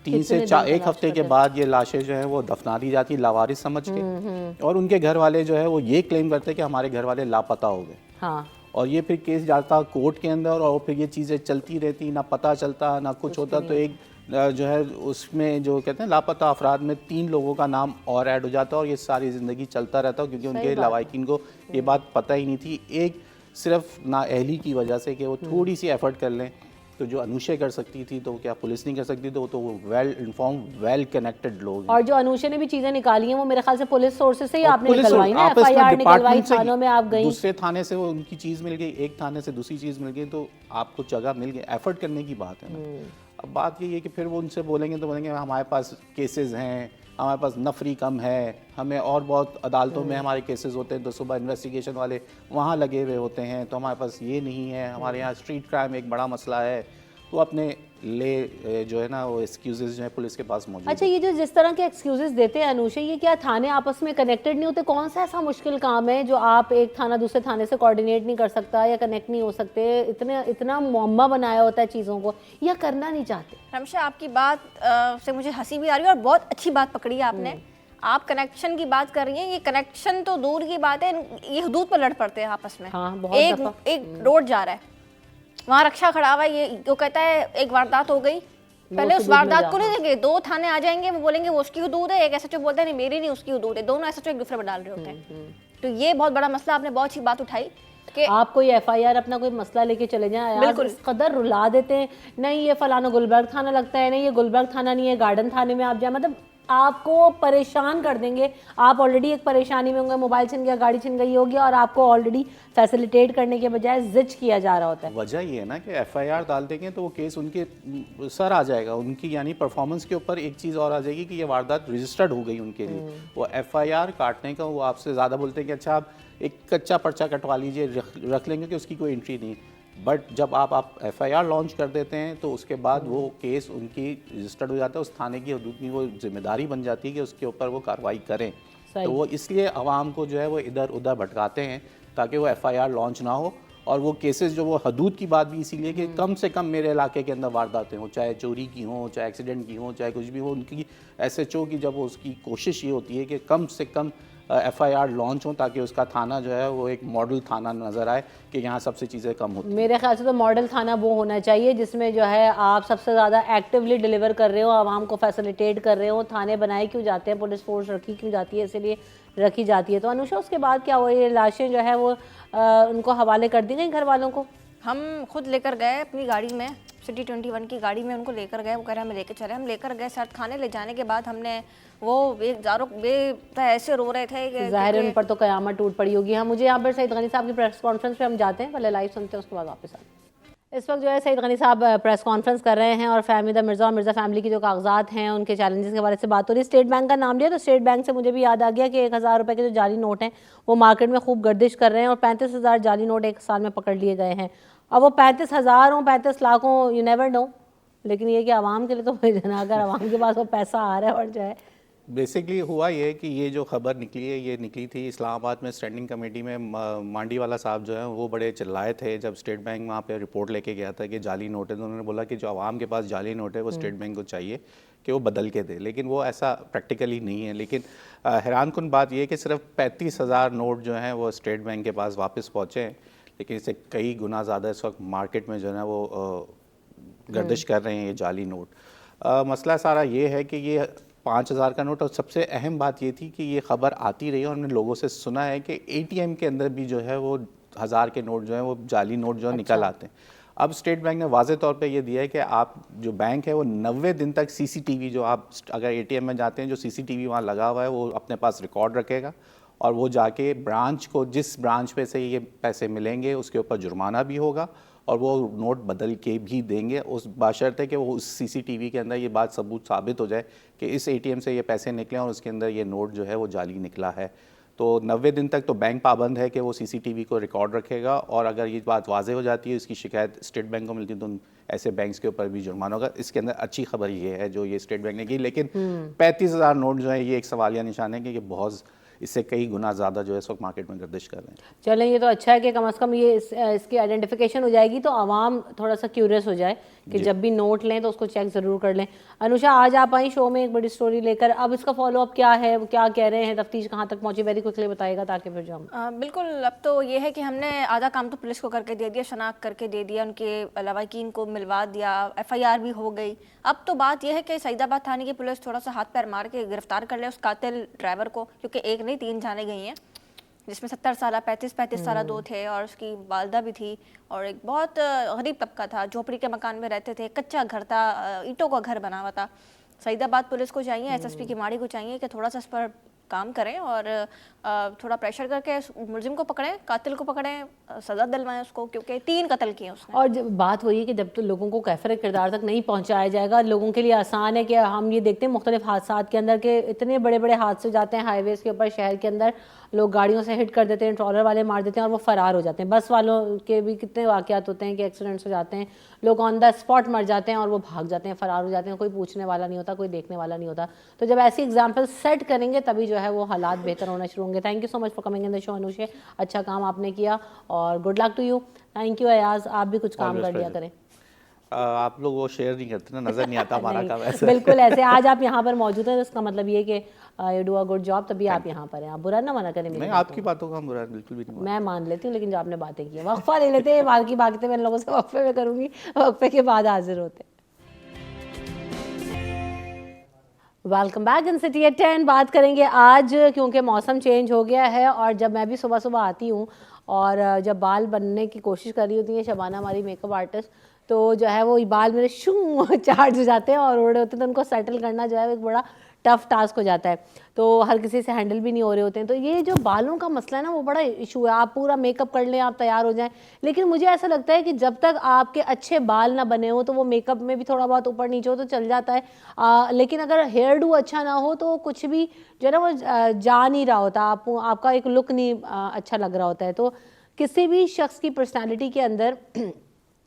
3 से 4 एक हफ्ते के बाद ये लाशें जो है वो दफना दी जाती लावारिस समझ के, और उनके घर वाले जो है वो ये क्लेम करते कि हमारे घर वाले लापता हो गए। हाँ, और ये फिर केस जाता कोर्ट के अंदर, और फिर ये चीज़ें चलती रहती, ना पता चलता ना कुछ होता। तो एक जो है उसमें जो कहते हैं लापता अफराद में 3 लोगों का नाम और ऐड हो जाता, और ये सारी ज़िंदगी चलता रहता, क्योंकि उनके लवाकिन को ये बात पता ही नहीं थी। एक सिर्फ नाअहली की वजह से कि वो थोड़ी सी एफर्ट कर लें, तो जो अनुषा कर सकती थी तो क्या पुलिस नहीं कर सकती? तो वो वेल इन्फॉर्म, वेल कनेक्टेड लोग हैं। और जो अनुषा ने भी चीजें निकाली हैं वो मेरे ख्याल से पुलिस सोर्सेज से ही आपने निकलवाई ना, एफआईआर निकलवाई, थानों में आप गई, दूसरे थाने से वो उनकी चीज़ मिल गई, एक थाने से दूसरी चीज़ मिल गई, तो आपको जगह मिल गई। एफर्ट करने की बात है ना। अब बात ये है कि फिर वो उनसे बोलेंगे तो बोलेंगे हमारे पास केसेस हैं, हमारे पास नफरी कम है, हमें और बहुत अदालतों में हमारे केसेस होते हैं, तो सुबह इन्वेस्टिगेशन वाले वहाँ लगे हुए होते हैं, तो हमारे पास ये नहीं है, हमारे यहाँ स्ट्रीट क्राइम एक बड़ा मसला है। तो अपने जो है ना वो एक्सक्यूजेस जो है पुलिस के पास मौजूद। अच्छा, ये जो जिस तरह के एक्सक्यूजेस देते हैं अनुषा, ये क्या थाने आपस में कनेक्टेड नहीं होते? कौन सा ऐसा मुश्किल काम है जो आप एक थाना दूसरे थाने से कोऑर्डिनेट नहीं कर सकता या कनेक्ट नहीं हो सकते? इतना मुअम्मा बनाया होता है चीज़ों को, या करना नहीं चाहते? रमशा, आपकी बात से मुझे हंसी भी आ रही है, और बहुत अच्छी बात पकड़ी है आपने। आप कनेक्शन की बात कर रही हैं, ये कनेक्शन तो दूर की बात है, ये हुदूद पर लड़ पड़ते हैं आपस में। हाँ, बहुत एक रोड जा रहा है, वहाँ रक्षा खड़ा हुआ है, ये वो कहता है एक वारदात हो गई, पहले उस वारदात को नहीं देंगे, 2 थाने आ जाएंगे, वो बोलेंगे वो उसकी हुदूद है, एक एसएचओ बोलता है नहीं मेरी नहीं उसकी हुदूद है, दोनों एसएचओ एक दूसरे पर डाल रहे होते हैं। तो ये बहुत बड़ा मसला, आपने बहुत अच्छी बात उठाई कि आप कोई एफआईआर अपना कोई मसला लेके चले जाएं, बिल्कुल इस कदर रुला देते हैं, नहीं ये फलाना गुलबर्ग थाना लगता है, नहीं ये गुलबर्ग थाना नहीं है, गार्डन थाने में आप जाए, मतलब आपको परेशान कर देंगे। आप ऑलरेडी एक परेशानी में होंगे, मोबाइल छिन गया, गाड़ी छिन गई होगी, और आपको ऑलरेडी फैसिलिटेट करने के बजाय जिच किया जा रहा होता है। वजह ये है ना कि एफआईआर डाल देंगे तो वो केस उनके सर आ जाएगा, उनकी यानी परफॉर्मेंस के ऊपर एक चीज़ और आ जाएगी कि ये वारदात रजिस्टर्ड हो गई उनके लिए। वो एफआईआर काटने का वो आपसे ज़्यादा बोलते हैं कि अच्छा आप एक कच्चा पर्चा कटवा लीजिए, रख लेंगे कि उसकी कोई एंट्री नहीं। बट जब आप एफआईआर लॉन्च कर देते हैं तो उसके बाद वो केस उनकी रजिस्टर्ड हो जाता है, उस थाने की हदूद की वो जिम्मेदारी बन जाती है कि उसके ऊपर वो कार्रवाई करें। तो वो इसलिए आवाम को जो है वो इधर उधर भटकाते हैं ताकि वो एफआईआर लॉन्च ना हो, और वो केसेस जो वो हदूद की बात भी इसीलिए कि कम से कम मेरे इलाके के अंदर वारदातें हों, चाहे चोरी की हों, चाहे एक्सीडेंट की हों, चाहे कुछ भी हो। उनकी एसएचओ की जब वो उसकी कोशिश ये होती है कि कम से कम FIR लॉन्च हों ताकि उसका थाना जो है वो एक मॉडल थाना नज़र आए कि यहाँ सबसे चीज़ें कम होती हैं। मेरे ख्याल से तो मॉडल थाना वो होना चाहिए जिसमें जो है आप सबसे ज़्यादा एक्टिवली डिलीवर कर रहे हो, आवाम को फैसिलिटेट कर रहे हो। थाने बनाए क्यों जाते हैं, पुलिस फोर्स रखी क्यों जाती है, इसीलिए रखी जाती है। तो अनुषा उसके बाद क्या हुआ, ये लाशें जो है वो उनको हवाले कर दी गई घर वालों को? हम खुद लेकर गए अपनी गाड़ी में, सिटी 21 की गाड़ी में उनको लेकर गए। वो कह रहे हमें लेकर चले, हम लेकर गए साथ खाने। ले जाने के बाद हमने वो ऐसे रो रहे थे कि जाहिर है उन पर तो कयामत टूट पड़ी होगी। हाँ, मुझे यहाँ पर सईद गनी साहब की प्रेस कॉन्फ्रेंस पे हम जाते हैं, पहले लाइव सुनते हैं, उसके बाद वापस आते हैं। इस वक्त जो है सईद गनी साहब प्रेस कॉन्फ्रेंस कर रहे हैं और फहमीदा मिर्ज़ा और मिर्ज़ा फैमिली की जो कागजात हैं उनके चैलेंजेस के बारे से बात हो रही है। स्टेट बैंक का नाम लिया तो स्टेट बैंक से मुझे भी याद आ गया कि 1000 रुपये के जो जाली नोट हैं वो मार्केट में खूब गर्दिश कर रहे हैं और 35,000 जाली नोट एक साल में पकड़ लिए गए हैं। अब वो 35,000 हो 35 लाख हो, यू नेवर नो, लेकिन ये कि आवाम के लिए तो अगर आवाम के पास वो पैसा आ रहा है और जो है बेसिकली हुआ ये कि ये जो खबर निकली है ये निकली थी इस्लामाबाद में स्टैंडिंग कमेटी में। मांडीवाला साहब जो हैं वो बड़े चिल्लाए थे जब स्टेट बैंक वहाँ पे रिपोर्ट लेके गया था कि जाली नोट है, तो उन्होंने बोला कि जो आवाम के पास जाली नोट है वो स्टेट बैंक को चाहिए कि वो बदल के दे, लेकिन वो ऐसा प्रैक्टिकली नहीं है। लेकिन हैरानकुन बात ये है कि सिर्फ 35,000 नोट जो हैं वो स्टेट बैंक के पास वापस पहुँचे हैं, लेकिन इससे कई गुना ज़्यादा इस वक्त मार्केट में जो है वो गर्दिश कर रहे हैं ये जाली नोट। मसला सारा ये है कि ये 5,000 का नोट, और सबसे अहम बात ये थी कि ये खबर आती रही और हमने लोगों से सुना है कि ATM के अंदर भी जो है वो 1000 के नोट जो है वो जाली नोट जो है निकल आते हैं। अब स्टेट बैंक ने वाज़े तौर पे ये दिया है कि आप जो बैंक है वो 90 दिन तक CCTV, जो आप अगर ATM में जाते हैं जो CCTV वहाँ लगा हुआ है वो अपने पास रिकॉर्ड रखेगा और वो जाके ब्रांच को, जिस ब्रांच पे से ये पैसे मिलेंगे उसके ऊपर जुर्माना भी होगा और वो नोट बदल के भी देंगे, उस बशर्ते कि वो उस CCTV के अंदर ये बात सबूत साबित हो जाए कि इस ATM से ये पैसे निकले और उसके अंदर ये नोट जो है वो जाली निकला है। तो 90 दिन तक तो बैंक पाबंद है कि वो CCTV को रिकॉर्ड रखेगा और अगर ये बात वाज़े हो जाती है, इसकी शिकायत स्टेट बैंक को मिलती है तो ऐसे बैंक्स के ऊपर भी जुर्माना होगा। इसके अंदर अच्छी खबर ये है जो ये स्टेट बैंक ने की, लेकिन 35,000 नोट जो है ये एक सवालिया निशान है कि ये बहुत, इससे कई गुना ज़्यादा जो है इस वक्त मार्केट में गर्दिश कर रहे हैं। चलें, ये तो अच्छा है कि कम से कम ये इसकी आइडेंटिफिकेशन हो जाएगी तो आवाम थोड़ा सा क्यूरियस हो जाए कि जब भी नोट लें तो उसको चेक ज़रूर कर लें। अनुषा, आज आप आई शो में एक बड़ी स्टोरी लेकर, अब इसका फॉलोअप क्या है, वो क्या कह रहे हैं, तफ्तीश कहाँ तक पहुंची, वेरी क्विकली बताएगा ताकि फिर जो हम बिल्कुल। अब तो ये है कि हमने आधा काम तो पुलिस को करके दे दिया, शनाख्त करके दे दिया, उनके लवाकिन को मिलवा दिया, FIR भी हो गई। अब तो बात यह है कि सईदाबाद थाने की पुलिस थोड़ा सा हाथ पैर मार के गिरफ्तार कर ले उस कातिल ड्राइवर को, क्योंकि एक नहीं 3 जाने गई हैं, जिसमें 70 साल 35 साल 2 थे और उसकी वालदा भी थी और एक बहुत गरीब तबका था, झोपड़ी के मकान में रहते थे, कच्चा घर था, ईंटों का घर बना हुआ था। सईदाबाद पुलिस को चाहिए, SSP की माड़ी को चाहिए कि थोड़ा सा इस पर काम करें और थोड़ा प्रेशर करके मुलजिम को पकड़ें, कातिल को पकड़ें, सज़ा दिलवाएं उसको, क्योंकि 3 कत्ल किए उसने। और जब बात वही है कि जब तो लोगों को कैफर किरदार तक नहीं पहुंचाया जाएगा, लोगों के लिए आसान है कि हम ये देखते हैं मुख्तलिफ हादसा के अंदर के इतने बड़े बड़े हादसे जाते हैं हाईवेज़ के ऊपर, शहर के अंदर लोग गाड़ियों से हिट कर देते हैं, ट्रॉलर वाले मार देते हैं और वो फ़रार हो जाते हैं। बस वालों के भी कितने वाक़यात होते हैं कि एक्सीडेंट्स हो जाते हैं, लोग ऑन द स्पॉट मर जाते हैं और वो भाग जाते हैं, फ़रार हो जाते हैं, कोई पूछने वाला नहीं होता, कोई देखने वाला नहीं होता। तो जब ऐसी एग्जाम्पल सेट करेंगे तभी जो है वो हालात बेहतर होना शुरू होंगे। Thank you so much for coming in the show Anushe, अच्छा काम आपने किया और good luck to you. Thank you Ayaz, आप भी कुछ काम कर लिया करें। आप लोग वो शेयर नहीं करते ना, नज़र नहीं आता हमारा काम ऐसे। बिल्कुल ऐसे आज आप यहाँ पर मौजूद हैं तो इसका मतलब ये कि you do a good job, तभी आप यहाँ पर हैं। आप बुरा ना मना करें। नहीं, आपकी बातों का हम बुरा बिल्कुल भी नहीं, मैं मान लेती हूँ, लेकिन जो आपने बातें की, वक्फा ले लेते हैं, बाकी बातें मैं लोगों से वक्फे में करूँगी, वक्फे के बाद हाजिर होते। Welcome back in city at 10। बात करेंगे आज, क्योंकि मौसम चेंज हो गया है और जब मैं भी सुबह सुबह आती हूँ और जब बाल बनने की कोशिश कर रही होती है शबाना हमारी मेकअप आर्टिस्ट, तो जो है वो बाल मेरे शू चार्ज हो जाते हैं और उड़े होते हैं, तो उनको सेटल करना जो है एक बड़ा टफ टास्क हो जाता है, तो हर किसी से हैंडल भी नहीं हो रहे होते हैं। तो ये जो बालों का मसला है ना वो बड़ा इशू है। आप पूरा मेकअप कर लें, आप तैयार हो जाएं, लेकिन मुझे ऐसा लगता है कि जब तक आपके अच्छे बाल ना बने हो तो वो मेकअप में भी थोड़ा बहुत ऊपर नीचे हो तो चल जाता है, लेकिन अगर हेयर डू अच्छा ना हो तो कुछ भी जो है ना वो जा नहीं रहा होता, आपका एक लुक नहीं अच्छा लग रहा होता है। तो किसी भी शख्स की पर्सनैलिटी के अंदर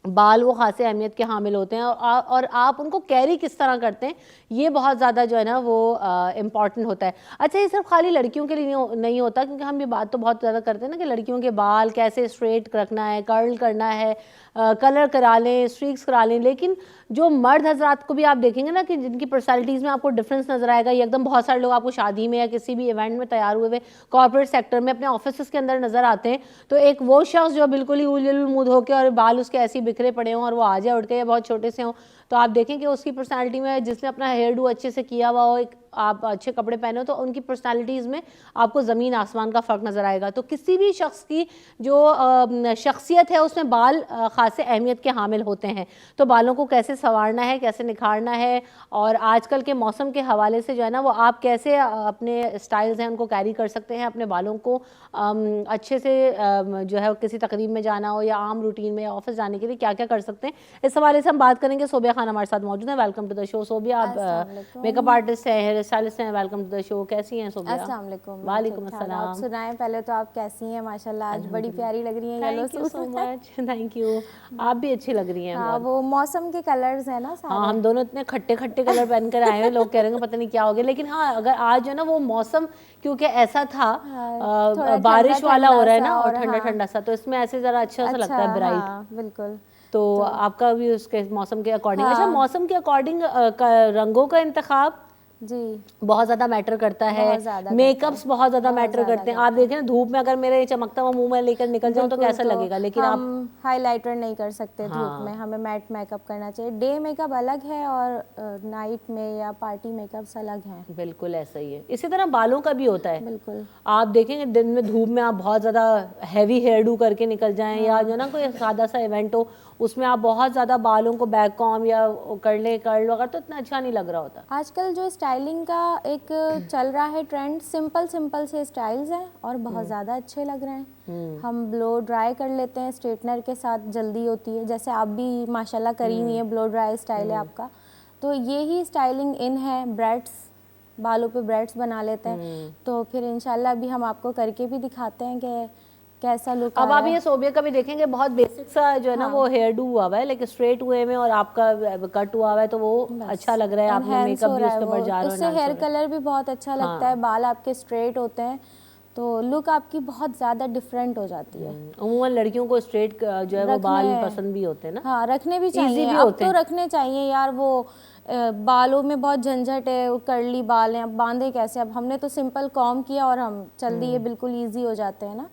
बाल वो खासे अहमियत के हामिल होते हैं, और आप उनको कैरी किस तरह करते हैं ये बहुत ज़्यादा जो है ना वो इम्पॉर्टेंट होता है। अच्छा, ये सिर्फ खाली लड़कियों के लिए नहीं होता, क्योंकि हम ये बात तो बहुत ज़्यादा करते हैं ना कि लड़कियों के बाल कैसे स्ट्रेट रखना है, कर्ल करना है, कलर करा लें, स्ट्रीक्स करा लें, लेकिन जो मर्द हजरात को भी आप देखेंगे ना कि जिनकी पर्सनैलिटीज़ में आपको डिफरेंस नज़र आएगा। ये एकदम बहुत सारे लोग आपको शादी में या किसी भी इवेंट में तैयार हुए हुए कॉर्पोरेट सेक्टर में अपने ऑफिस के अंदर नज़र आते हैं, तो एक वो शख्स जो बिल्कुल ही उलझुल होकर और बाल उसके ऐसे ही बिखरे पड़े हों और वो आ जाए उठ के या बहुत छोटे से हों, तो आप देखें कि उसकी पर्सनालिटी में, जिसने अपना हेयर डू अच्छे से किया हुआ हो, एक आप अच्छे कपड़े पहने हो, तो उनकी पर्सनालिटीज़ में आपको ज़मीन आसमान का फ़र्क नज़र आएगा। तो किसी भी शख्स की जो शख्सियत है उसमें बाल ख़ासे अहमियत के हामिल होते हैं। तो बालों को कैसे संवारना है, कैसे निखारना है, और आजकल के मौसम के हवाले से जो है ना वो आप कैसे अपने स्टाइल्स हैं उनको कैरी कर सकते हैं, अपने बालों को अच्छे से जो है किसी तकरीब में जाना हो या आम रूटीन में या ऑफिस जाने के लिए क्या क्या कर सकते हैं, इस हवाले से हम बात करेंगे। सोबिया खान हमारे साथ मौजूद है। Welcome to the show Sobia. आप मेकअप आर्टिस्ट हैं, हेयर स्टाइलिस्ट हैं। Welcome to the show. कैसी हैं सोबिया? अस्सलाम वालेकुम। वालेकुम अस्सलाम। आप सुनाएं पहले तो, आप कैसी हैं? माशाल्लाह आज बड़ी प्यारी लग रही हैं yellow thank you so much. Thank you, आप भी अच्छी लग रही हैं। हाँ, वो मौसम के कलर्स हैं ना सारे। हाँ, हम दोनों इतने खट्टे खट्टे कलर पहन कर आए हैं, लोग कह रहे हैं पता नहीं क्या हो गया, लेकिन हाँ अगर आज जो है ना वो मौसम क्योंकि ऐसा था बारिश वाला हो रहा है ना और ठंडा ठंडा सा, तो इसमें ऐसे जरा अच्छा सा लगता है, ब्राइट। बिल्कुल। तो आपका भी उसके मौसम के अकॉर्डिंग, अच्छा मौसम के अकॉर्डिंग रंगों का इंतखाब जी बहुत ज्यादा मैटर करता है, मेकअप्स बहुत ज्यादा मैटर करते हैं। आप देखें ना धूप में अगर मेरे चमकता हुआ मुंह में लेकर निकल जाऊं तो कैसा लगेगा, लेकिन हम हाइलाइटर नहीं कर सकते धूप में, हमें मैट मेकअप करना चाहिए। डे मेकअप अलग है और नाइट में या पार्टी मेकअप्स अलग हैं। बिल्कुल ऐसा ही है। इसी तरह बालों का भी होता है। बिल्कुल, आप देखेंगे दिन में धूप में आप बहुत ज़्यादा हैवी हेयर डू करके निकल जाएं या जो ना कोई सादा सा इवेंट हो उसमें आप बहुत ज़्यादा बालों को बैक कॉम या कर्ल वगैरह, तो इतना अच्छा नहीं लग रहा होता। आजकल जो स्टाइलिंग का एक चल रहा है ट्रेंड, सिंपल से स्टाइल्स हैं और बहुत ज़्यादा अच्छे लग रहे हैं। हम ब्लो ड्राई कर लेते हैं स्ट्रेटनर के साथ, जल्दी होती है, जैसे आप भी माशाल्लाह करी हुई है, ब्लो ड्राई स्टाइल है आपका। तो ये ही स्टाइलिंग इन है, ब्रेड्स, बालों पे ब्रेड्स बना लेते हैं। तो फिर इंशाल्लाह अभी हम आपको करके भी दिखाते हैं कि कैसा लुक। अब आप ये सोबिया का भी देखेंगे, बहुत बेसिक सा जो है ना वो हेयर डू हुआ है, लेकिन स्ट्रेट हुए में, और आपका कट हुआ है तो वो अच्छा लग रहा है, आपने मेकअप भी उसके ऊपर जा रहा है, उससे हेयर कलर भी बहुत अच्छा लगता है, बाल आपके स्ट्रेट होते हैं तो लुक आपकी बहुत ज़्यादा डिफरेंट हो जाती है। अमूमन लड़कियों को स्ट्रेट जो है वो बाल पसंद भी होते हैं ना। हाँ, रखने भी चाहिए, अब तो रखने चाहिए यार। वो बालों में बहुत झंझट है, कर्ली बाल हैं, अब बांधे कैसे? अब हमने तो सिंपल कॉम किया और हम चल दिए, बिल्कुल इजी हो जाते हैं ना।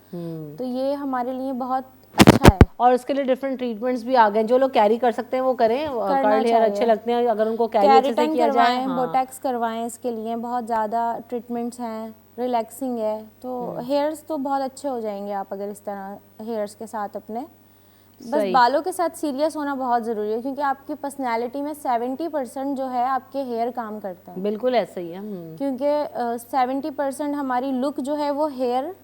तो ये हमारे लिए बहुत अच्छा है। और उसके लिए डिफरेंट ट्रीटमेंट्स भी आ गए, जो लोग कैरी कर सकते हैं वो करें। कर्ल हेयर अच्छे लगते हैं अगर उनको कैरी अच्छे से किया जाए। बोटैक्स करवाएं, इसके लिए बहुत ज़्यादा ट्रीटमेंट्स हैं, रिलैक्सिंग है, तो हेयर्स तो बहुत अच्छे हो जाएंगे आप अगर इस तरह हेयर्स के साथ अपने। बस बालों के साथ सीरियस होना बहुत ज़रूरी है, क्योंकि आपकी पर्सनैलिटी में 70% जो है आपके हेयर काम करते हैं। बिल्कुल ऐसा ही है, क्योंकि 70% हमारी लुक जो है वो हेयर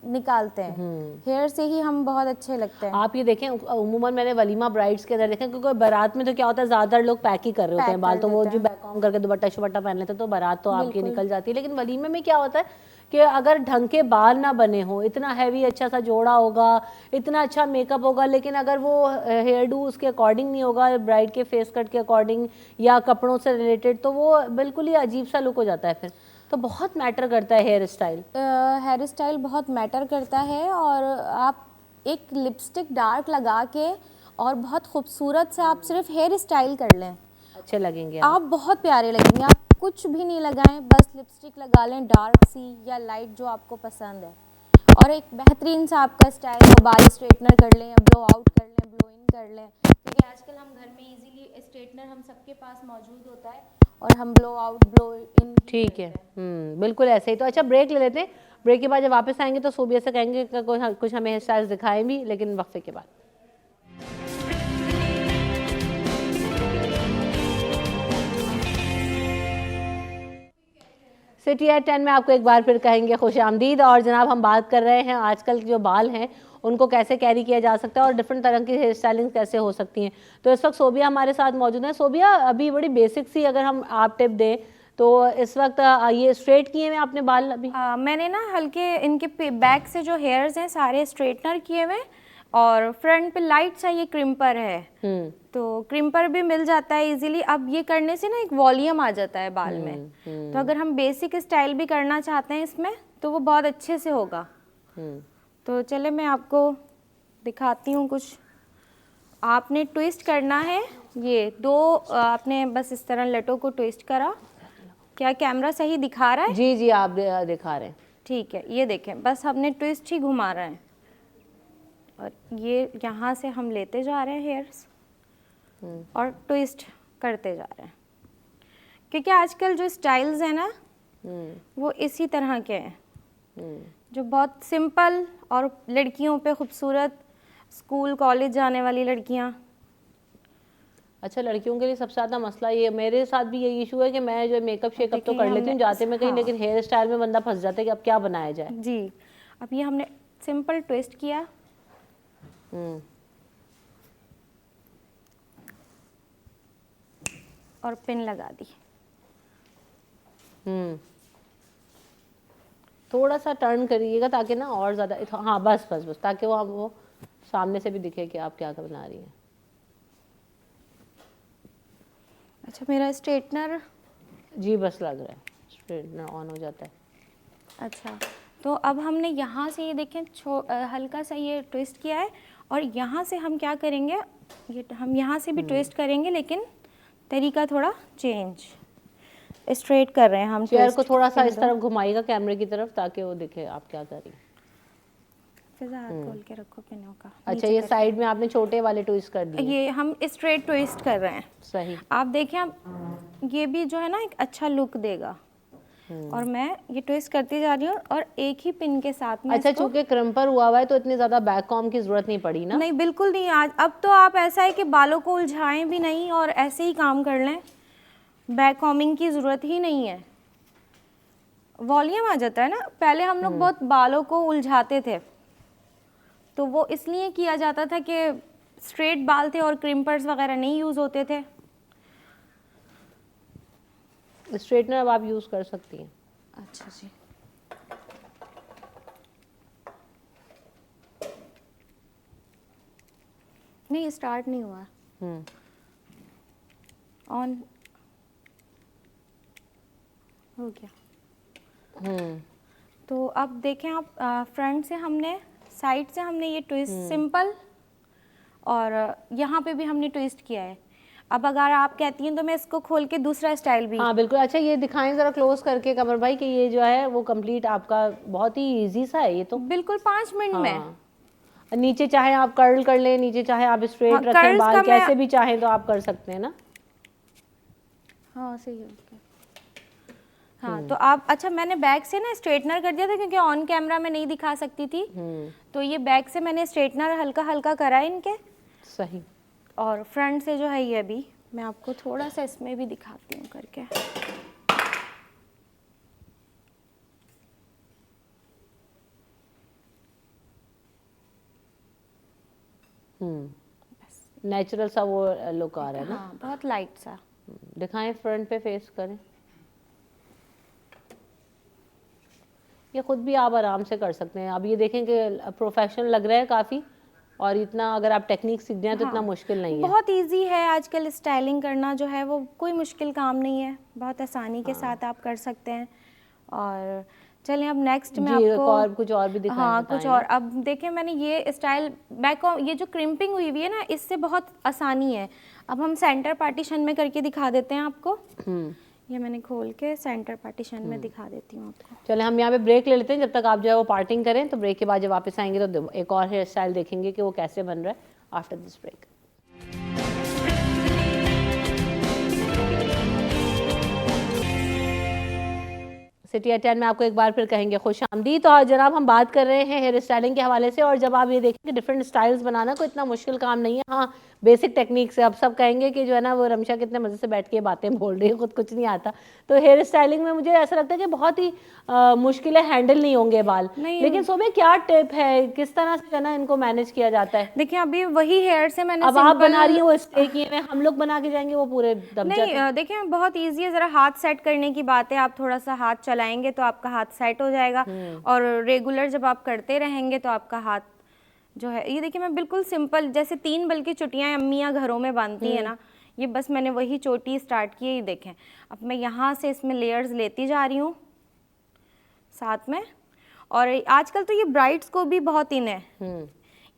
निकालते हैं, हेयर से ही हम बहुत अच्छे लगते हैं। आप ये देखें, उम्मूमन मैंने वलीमा ब्राइड्स के अंदर देखें, क्योंकि बारात में तो क्या होता है ज़्यादातर लोग पैक ही कर रहे होते हैं बाल, तो वो जो बैक ऑन करके दुपट्टा शुपट्टा पहन लेते हैं तो बारात तो आपकी निकल जाती है। लेकिन वलीमे में क्या होता है कि अगर ढंग के बाल ना बने हो, इतना हैवी अच्छा सा जोड़ा होगा, इतना अच्छा मेकअप होगा, लेकिन अगर वो हेयर डू उसके अकॉर्डिंग नहीं होगा, ब्राइड के फेस कट के अकॉर्डिंग या कपड़ों से रिलेटेड, तो वो बिल्कुल ही अजीब सा लुक हो जाता है। फिर तो बहुत मैटर करता है हेयर स्टाइल। हेयर स्टाइल बहुत मैटर करता है, और आप एक लिपस्टिक डार्क लगा के और बहुत खूबसूरत से आप सिर्फ हेयर स्टाइल कर लें, अच्छे लगेंगे आप बहुत प्यारे लगेंगे। आप कुछ भी नहीं लगाएं, बस लिपस्टिक लगा लें डार्क सी या लाइट जो आपको पसंद है, और एक बेहतरीन सा आपका स्टाइल हो, बाल स्ट्रेटनर कर लें या ब्लो आउट कर लें, ब्लो इन कर लें, क्योंकि आजकल हम घर में इजीली स्ट्रेटनर हम सबके पास मौजूद होता है और हम ब्लो आउट ब्लो इन। ठीक है, बिल्कुल ऐसे ही। तो अच्छा ब्रेक ले लेते हैं, ब्रेक के बाद जब वापस आएंगे तो सोबिया से कहेंगे कि कुछ हमें हेयर स्टाइल्स दिखाएं भी, लेकिन वक्फे के बाद। सिटी एट 10 में आपको एक बार फिर कहेंगे खुश आमदीद। और जनाब हम बात कर रहे हैं आजकल के जो बाल हैं उनको कैसे कैरी किया जा सकता है और डिफरेंट तरह की हेयर स्टाइलिंग कैसे हो सकती हैं। तो इस वक्त सोबिया हमारे साथ मौजूद है। सोबिया, अभी बड़ी बेसिक सी अगर हम आप टिप दें तो इस वक्त ये स्ट्रेट किए हुए आपने बाल अभी? मैंने ना हल्के इनके बैक से जो हेयर्स हैं सारे स्ट्रेटनर किए हुए, और फ्रंट पे लाइट सा ये क्रिम्पर है, तो क्रिम्पर भी मिल जाता है इजीली। अब ये करने से ना एक वॉल्यूम आ जाता है बाल में, तो अगर हम बेसिक स्टाइल भी करना चाहते हैं इसमें तो वो बहुत अच्छे से होगा। तो चले मैं आपको दिखाती हूँ कुछ। आपने ट्विस्ट करना है, ये दो आपने बस इस तरह लटों को ट्विस्ट करा। क्या कैमरा सही दिखा रहा है? जी जी, आप दिखा रहे हैं। ठीक है, ये देखें, बस हमने ट्विस्ट ही घुमा रहा है और ये यहाँ से हम लेते जा रहे हैं हेयर्स और ट्विस्ट करते जा रहे हैं, क्योंकि आजकल जो स्टाइल्स हैं ना वो इसी तरह के हैं, जो बहुत सिंपल और लड़कियों पे खूबसूरत, स्कूल कॉलेज जाने वाली लड़कियां। अच्छा, लड़कियों के लिए सबसे ज़्यादा मसला ये, मेरे साथ भी यही इशू है कि मैं जो मेकअप शेकअप तो कर लेती हूँ जाते में कहीं, लेकिन हेयर स्टाइल में बंदा फंस जाता है कि अब क्या बनाया जाए। जी, अब ये हमने सिंपल ट्विस्ट किया और पिन लगा दी। थोड़ा सा टर्न करिएगा ताकि ना और ज़्यादा, हाँ बस बस बस, ताकि वो सामने से भी दिखे कि आप क्या बना रही हैं। अच्छा, मेरा स्ट्रेटनर, जी बस लग रहा है स्ट्रेटनर ऑन हो जाता है। अच्छा, तो अब हमने यहाँ से ये देखें हल्का सा ये ट्विस्ट किया है और यहाँ से हम क्या करेंगे, ये हम यहाँ से भी ट्विस्ट करेंगे, लेकिन तरीका थोड़ा चेंज, स्ट्रेट कर रहे हैं हम। चेयर को थोड़ा सा इस तरफ घुमाइएगा कैमरे की तरफ ताकि वो दिखे आप क्या कर रही हैं। फिजा हाथ खोल के रखो पिनों का। अच्छा, ये साइड में आपने छोटे वाले ट्विस्ट कर दिए। ये हम स्ट्रेट ट्विस्ट कर रहे हैं। सही। आप देखें, अब ये भी जो है ना एक अच्छा लुक देगा। और मैं ये ट्विस्ट करती जा रही हूँ और एक ही पिन के साथ में। अच्छा, चूंकि क्रम्पर हुआ हुआ है तो इतनी ज्यादा बैक कॉम की जरूरत नहीं पड़ी ना? नहीं, बिल्कुल नहीं। आज अब तो आप ऐसा है कि बालों को उलझाएं भी नहीं और ऐसे ही काम कर लें, बैक कॉमिंग की जरूरत ही नहीं है। वॉल्यूम आ जाता है ना। पहले हम लोग बहुत बालों को उलझाते थे, तो वो इसलिए किया जाता था कि स्ट्रेट बाल थे और क्रिम्पर्स वगैरह नहीं यूज़ होते थे। स्ट्रेटनर अब आप यूज़ कर सकती हैं। अच्छा जी, नहीं स्टार्ट नहीं हुआ, ऑन हो गया। तो अब देखें आप, फ्रंट से हमने, साइड से हमने ये ट्विस्ट सिंपल और यहाँ पे भी हमने ट्विस्ट किया है। अब अगर आप कहती हैं तो मैं इसको खोल के दूसरा स्टाइल भी। हाँ बिल्कुल। अच्छा, ये दिखाएं ज़रा क्लोज करके कमर भाई कि ये जो है वो कंप्लीट आपका बहुत ही इजी सा है ये तो। बिल्कुल 5 मिनट में। नीचे चाहे आप कर्ल कर लें, नीचे चाहे आप स्ट्रेट रखें बाल, कैसे भी चाहें तो आप कर सकते हैं ना। हाँ सही है। हाँ, तो आप, अच्छा मैंने बैक से ना स्ट्रेटनर कर दिया था क्योंकि ऑन कैमरा में नहीं दिखा सकती थी, तो ये बैक से मैंने स्ट्रेटनर हल्का हल्का करा है इनके। सही। और फ्रंट से जो है ये अभी मैं आपको थोड़ा सा इसमें भी दिखाती हूँ करके। नेचुरल सा वो लुक आ रहा है ना। हाँ, बहुत लाइट सा। दिखाएं, फ्रंट पे फेस करें। ये खुद भी आप आराम से कर सकते हैं। अब ये देखें कि प्रोफेशनल लग रहा है काफ़ी, और इतना अगर आप टेक्निक सीख जाएं तो इतना मुश्किल नहीं है। बहुत इजी है आजकल स्टाइलिंग करना, जो है वो कोई मुश्किल काम नहीं है, बहुत आसानी के साथ आप कर सकते हैं। और चलें अब नेक्स्ट में आपको और कुछ और भी दिखाएं। हाँ कुछ और। अब देखें, मैंने ये स्टाइल बैक, ये जो क्रिम्पिंग हुई हुई है ना, इससे बहुत आसानी है। अब हम सेंटर पार्टीशन में करके दिखा देते हैं आपको। ये मैंने खोल के सेंटर पार्टीशन में दिखा देती हूँ आपको। चले हम यहाँ पे ब्रेक ले लेते हैं जब तक आप जो है वो पार्टिंग करें। तो ब्रेक के बाद जब वापस आएंगे तो एक और हेयर स्टाइल देखेंगे कि वो कैसे बन रहा है after this break. City at 10 में आपको एक बार फिर कहेंगे खुश आमदीद। तो जनाब हम बात कर रहे हैं हेयर स्टाइलिंग के हवाले से, और जब आप ये देखेंगे डिफरेंट स्टाइल्स बनाना कोई इतना मुश्किल काम नहीं है। हाँ, बेसिक टेक्निक से अब सब कहेंगे कि जो है ना वो रमशा कितने मज़े से बैठ के बातें बोल रही है, खुद कुछ नहीं आता। तो हेयर स्टाइलिंग में मुझे ऐसा लगता है कि बहुत ही मुश्किल है, हैंडल नहीं होंगे बाल। लेकिन सुबह क्या टिप है, किस तरह से ना इनको मैनेज किया जाता है? देखिए अभी वही हेयर से मैंने, अब आप बना रही है वो स्टे किए हुए, हम लोग बना के जाएंगे वो पूरे दब जाते हैं। नहीं देखिए बहुत ईजी है, ज़रा हाथ सेट करने की बात है। आप थोड़ा सा हाथ चलाएंगे तो आपका हाथ सेट हो जाएगा, और रेगुलर जब आप करते रहेंगे तो आपका हाथ जो है ये देखिए मैं बिल्कुल सिंपल, जैसे 3 बल्कि चुटियाँ अम्मियाँ घरों में बांधती हैं ना, ये बस मैंने वही चोटी स्टार्ट की है। ये देखें, अब मैं यहाँ से इसमें लेयर्स लेती जा रही हूँ साथ में। और आजकल तो ये ब्राइड्स को भी बहुत इन है,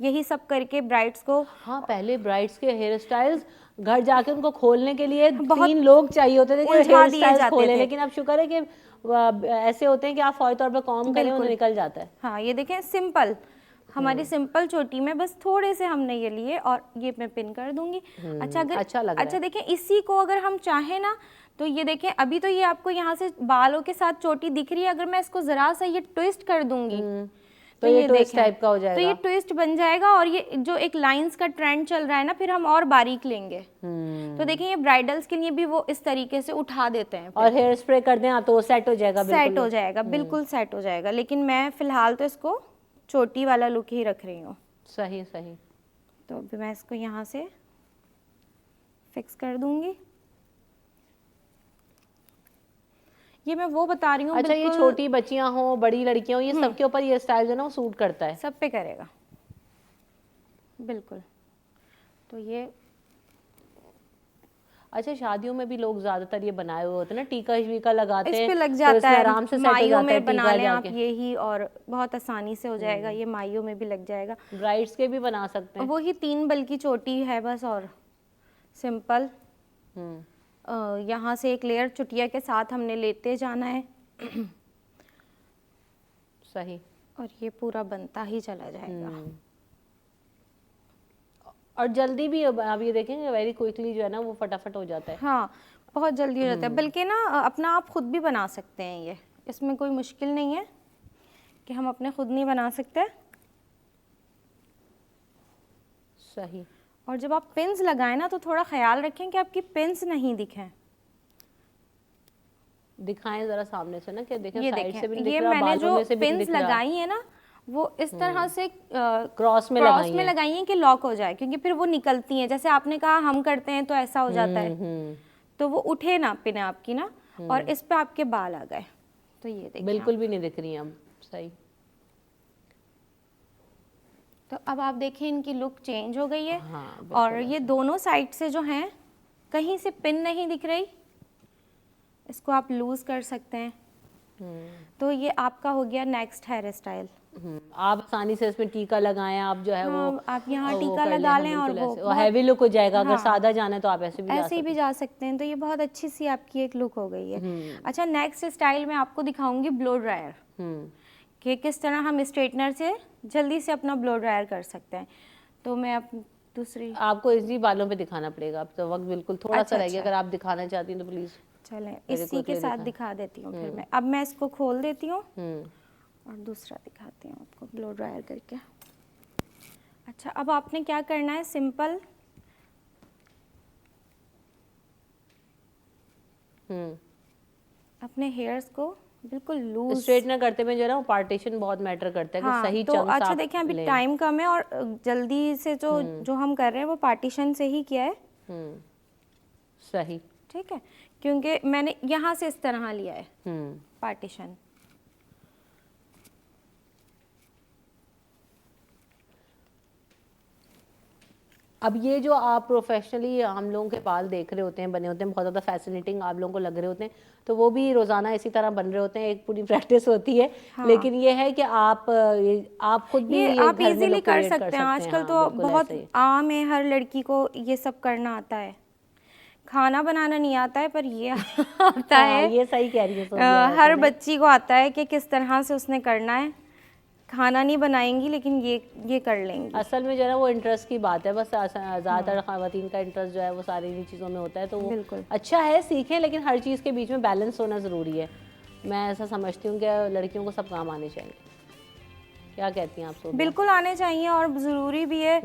यही सब करके ब्राइड्स को। हाँ, पहले ब्राइड्स के हेयर स्टाइल्स घर जाके उनको खोलने के लिए 3 लोग चाहिए होते थे कि हेयर स्टाइल्स खोले, लेकिन अब शुक्र है कि ऐसे होते हैं कि आप फौरी तौर पर कॉम करें और निकल जाता है। हाँ, ये देखें सिंपल, हमारी सिंपल चोटी में बस थोड़े से हमने ये लिए और ये मैं पिन कर दूंगी। अच्छा, अगर अच्छा देखें, इसी को अगर हम चाहें ना तो ये देखें, अभी तो ये आपको यहाँ से बालों के साथ चोटी दिख रही है, अगर मैं इसको जरा सा ये ट्विस्ट कर दूंगी तो ये ट्विस्ट टाइप का हो जाएगा, तो ये ट्विस्ट बन जाएगा। और ये जो एक लाइंस का ट्रेंड चल रहा है ना, फिर हम और बारीक लेंगे। तो देखिए ये ब्राइडल्स के लिए भी वो इस तरीके से उठा देते हैं और हेयर स्प्रे कर दें तो सेट हो जाएगा, सेट हो जाएगा, बिल्कुल सेट हो जाएगा। लेकिन मैं फिलहाल तो इसको चोटी वाला लुक ही रख रही हूँ। सही सही। तो अभी मैं इसको यहाँ से फिक्स कर दूंगी। ये मैं वो बता रही हूँ। अच्छा, ये छोटी बच्चियां हो, बड़ी लड़कियां हो, ये सबके ऊपर ये स्टाइल जो है ना वो सूट करता है, सब पे करेगा बिल्कुल। तो ये अच्छा, शादियों में भी लोग ज्यादातर ये बनाए हुए होते हैं ना, टीका वीका लगाते हैं, इस पे लग जाता है, आराम से सेट हो माइयों जाता है, में बना लें आप जाके। यही और बहुत आसानी से हो जाएगा। ये माइयों में भी लग जाएगा, ब्राइड्स के भी बना सकते हैं। वही 3 बल की चोटी है बस, और सिंपल यहाँ से एक लेयर चुटिया के साथ हमने लेते जाना है। सही। और ये पूरा बनता ही चला जाएगा। और जल्दी भी, अब ये देखेंगे वेरी क्विकली जो है ना वो फटाफट हो जाता है। हाँ, बहुत जल्दी हो जाता है, बल्कि ना अपना आप खुद भी बना सकते हैं ये, इसमें कोई मुश्किल नहीं है कि हम अपने खुद नहीं बना सकते। सही। और जब आप पिन्स लगाएं ना तो थोड़ा ख्याल रखें कि आपकी पिन्स नहीं दिखें। दिखाएं जरा सामने से ना, कि देखें ये साइड से भी नहीं ये दिख रहा, मैंने बाजू जो में से भी नहीं पिन्स दिख रहा। लगाई है ना वो इस तरह से क्रॉस में लगाई हैं कि लॉक हो जाए, क्योंकि फिर वो निकलती हैं। जैसे आपने कहा हम करते हैं तो ऐसा हो जाता है, तो वो उठे ना पिन आपकी ना, और इस पे आपके बाल आ गए। तो ये देखिए बिल्कुल भी नहीं दिख रही अब। सही। तो अब आप देखिए इनकी लुक चेंज हो गई है। हाँ, और ये दोनों साइड से जो हैं कहीं से पिन नहीं दिख रही, इसको आप लूज कर सकते हैं। तो ये आपका हो गया नेक्स्ट हेयर स्टाइल। आप आसानी से इसमें टीका लगाएं, आप जो है वो आप यहाँ वो टीका कर लें, लगा लें और बिल्कुल वो ऐसे। हैवी लुक हो जाएगा। अगर सादा जाना है तो आप ऐसे भी ऐसे ही भी जा सकते हैं। तो ये बहुत अच्छी सी आपकी एक लुक हो गई है। अच्छा, नेक्स्ट स्टाइल में आपको दिखाऊंगी ब्लो ड्रायर, कि किस तरह हम स्ट्रेटनर से जल्दी से अपना ब्लो ड्रायर कर सकते हैं। तो मैं अब दूसरी आपको इसी बालों पे दिखाना पड़ेगा, अब तो वक्त बिल्कुल थोड़ा सा रह गया। अगर आप दिखाना चाहती हैं तो प्लीज चलें इसी के साथ दिखा देती हूँ। फिर मैं अब मैं इसको खोल देती हूँ और दूसरा दिखाती हूँ आपको ब्लो ड्रायर करके। अच्छा, अब आपने क्या करना है, सिंपल अपने हेयर्स को बिल्कुल लूज स्ट्रेटनर करते में जो है ना वो पार्टीशन बहुत मैटर करता है, कि सही तो चंक्स अच्छा आप देखें अभी लें। टाइम कम है और जल्दी से जो हम कर रहे हैं वो पार्टीशन से ही किया है। सही। ठीक है, क्योंकि मैंने यहाँ से इस तरह लिया है पार्टीशन। अब ये जो आप प्रोफेशनली हम लोगों के बाल देख रहे होते हैं, बने होते हैं, बहुत ज़्यादा फैसिनेटिंग आप लोगों को लग रहे होते हैं, तो वो भी रोज़ाना इसी तरह बन रहे होते हैं, एक पूरी प्रैक्टिस होती है। लेकिन ये है कि आप खुद भी ये आप घर में इजीली कर लोग सकते हैं। आजकल हाँ, तो बिल्कुल बहुत ऐसे ही। आम है, हर लड़की को ये सब करना आता है। खाना बनाना नहीं आता है पर ये आता हाँ, है। ये सही कह रही है हर बच्ची को आता है कि किस तरह से उसने करना है। खाना नहीं बनाएंगी लेकिन ये कर लेंगी। असल में जो है ना वो इंटरेस्ट की बात है, बस ज़्यादातर ख़वातीन का इंटरेस्ट जो है वो सारी इन्हीं चीज़ों में होता है, तो वो बिल्कुल अच्छा है, सीखें, लेकिन हर चीज़ के बीच में बैलेंस होना ज़रूरी है। मैं ऐसा समझती हूँ कि लड़कियों को सब काम आने चाहिए। क्या कहती हैं आप सब? बिल्कुल आने चाहिए और ज़रूरी भी है।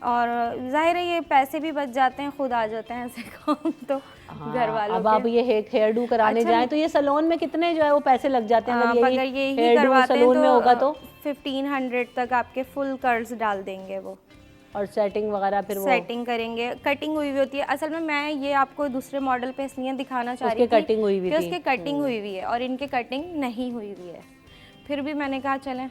और जाहिर है ये पैसे भी बच जाते हैं, खुद आ जाते हैं ऐसे काम तो घर वालों अब आप ये हेयर डू कराने जाएं तो ये सैलून में कितने जो है वो पैसे लग जाते हैं। अगर ये हेयर डू सैलून में होगा तो 1500 तक आपके फुल कर्ल्स डाल देंगे वो, और सेटिंग वगैरह फिर वो सेटिंग करेंगे। कटिंग हुई हुई होती है। असल में मैं ये आपको दूसरे मॉडल पे इसलिए दिखाना चाह रही थी कटिंग हुई हुई कि थी, उसकी कटिंग हुई हुई है और इनके कटिंग नहीं हुई हुई है। फिर भी मैंने कहा चलें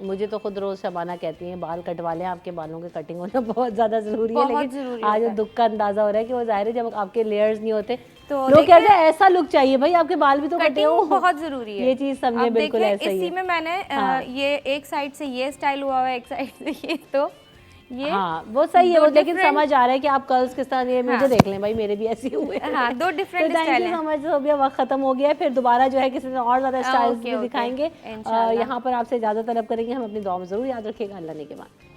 मुझे तो खुद रोज शबाना कहती हैं बाल कटवा लें, आपके बालों के कटिंग होना बहुत ज्यादा जरूरी है, बहुत लेकिन ज़रूरी आज होता है। दुख का अंदाजा हो रहा है कि वो जाहिर है जब आपके लेयर्स नहीं होते तो लोग कहते हैं ऐसा लुक चाहिए भाई, आपके बाल भी तो कटे हो। कटिंग बहुत जरूरी है, ये चीज समझे, अब बिल्कुल देखिए, ऐसा ही इसी है। में मैंने हाँ। ये एक साइड से ये स्टाइल हुआ है, एक साइड से ये, तो ये हाँ वो सही है, दो वो लेकिन different- समझ आ रहा है कि आप कर्ल्स किस तरह, ये मुझे हाँ। देख लें भाई, मेरे भी ऐसे हुए हैं। हाँ, दो different तो style हैं। समझ हो गया, वक्त खत्म हो गया है, फिर दोबारा जो है किसी ने और ज्यादा स्टाइल्स ओके, भी ओके, दिखाएंगे। इंशाल्लाह। यहाँ पर आपसे इजाजत तलब करेंगे, हम अपनी दुआ में जरूर याद रखिएगा। अल्लाह ने के बाद।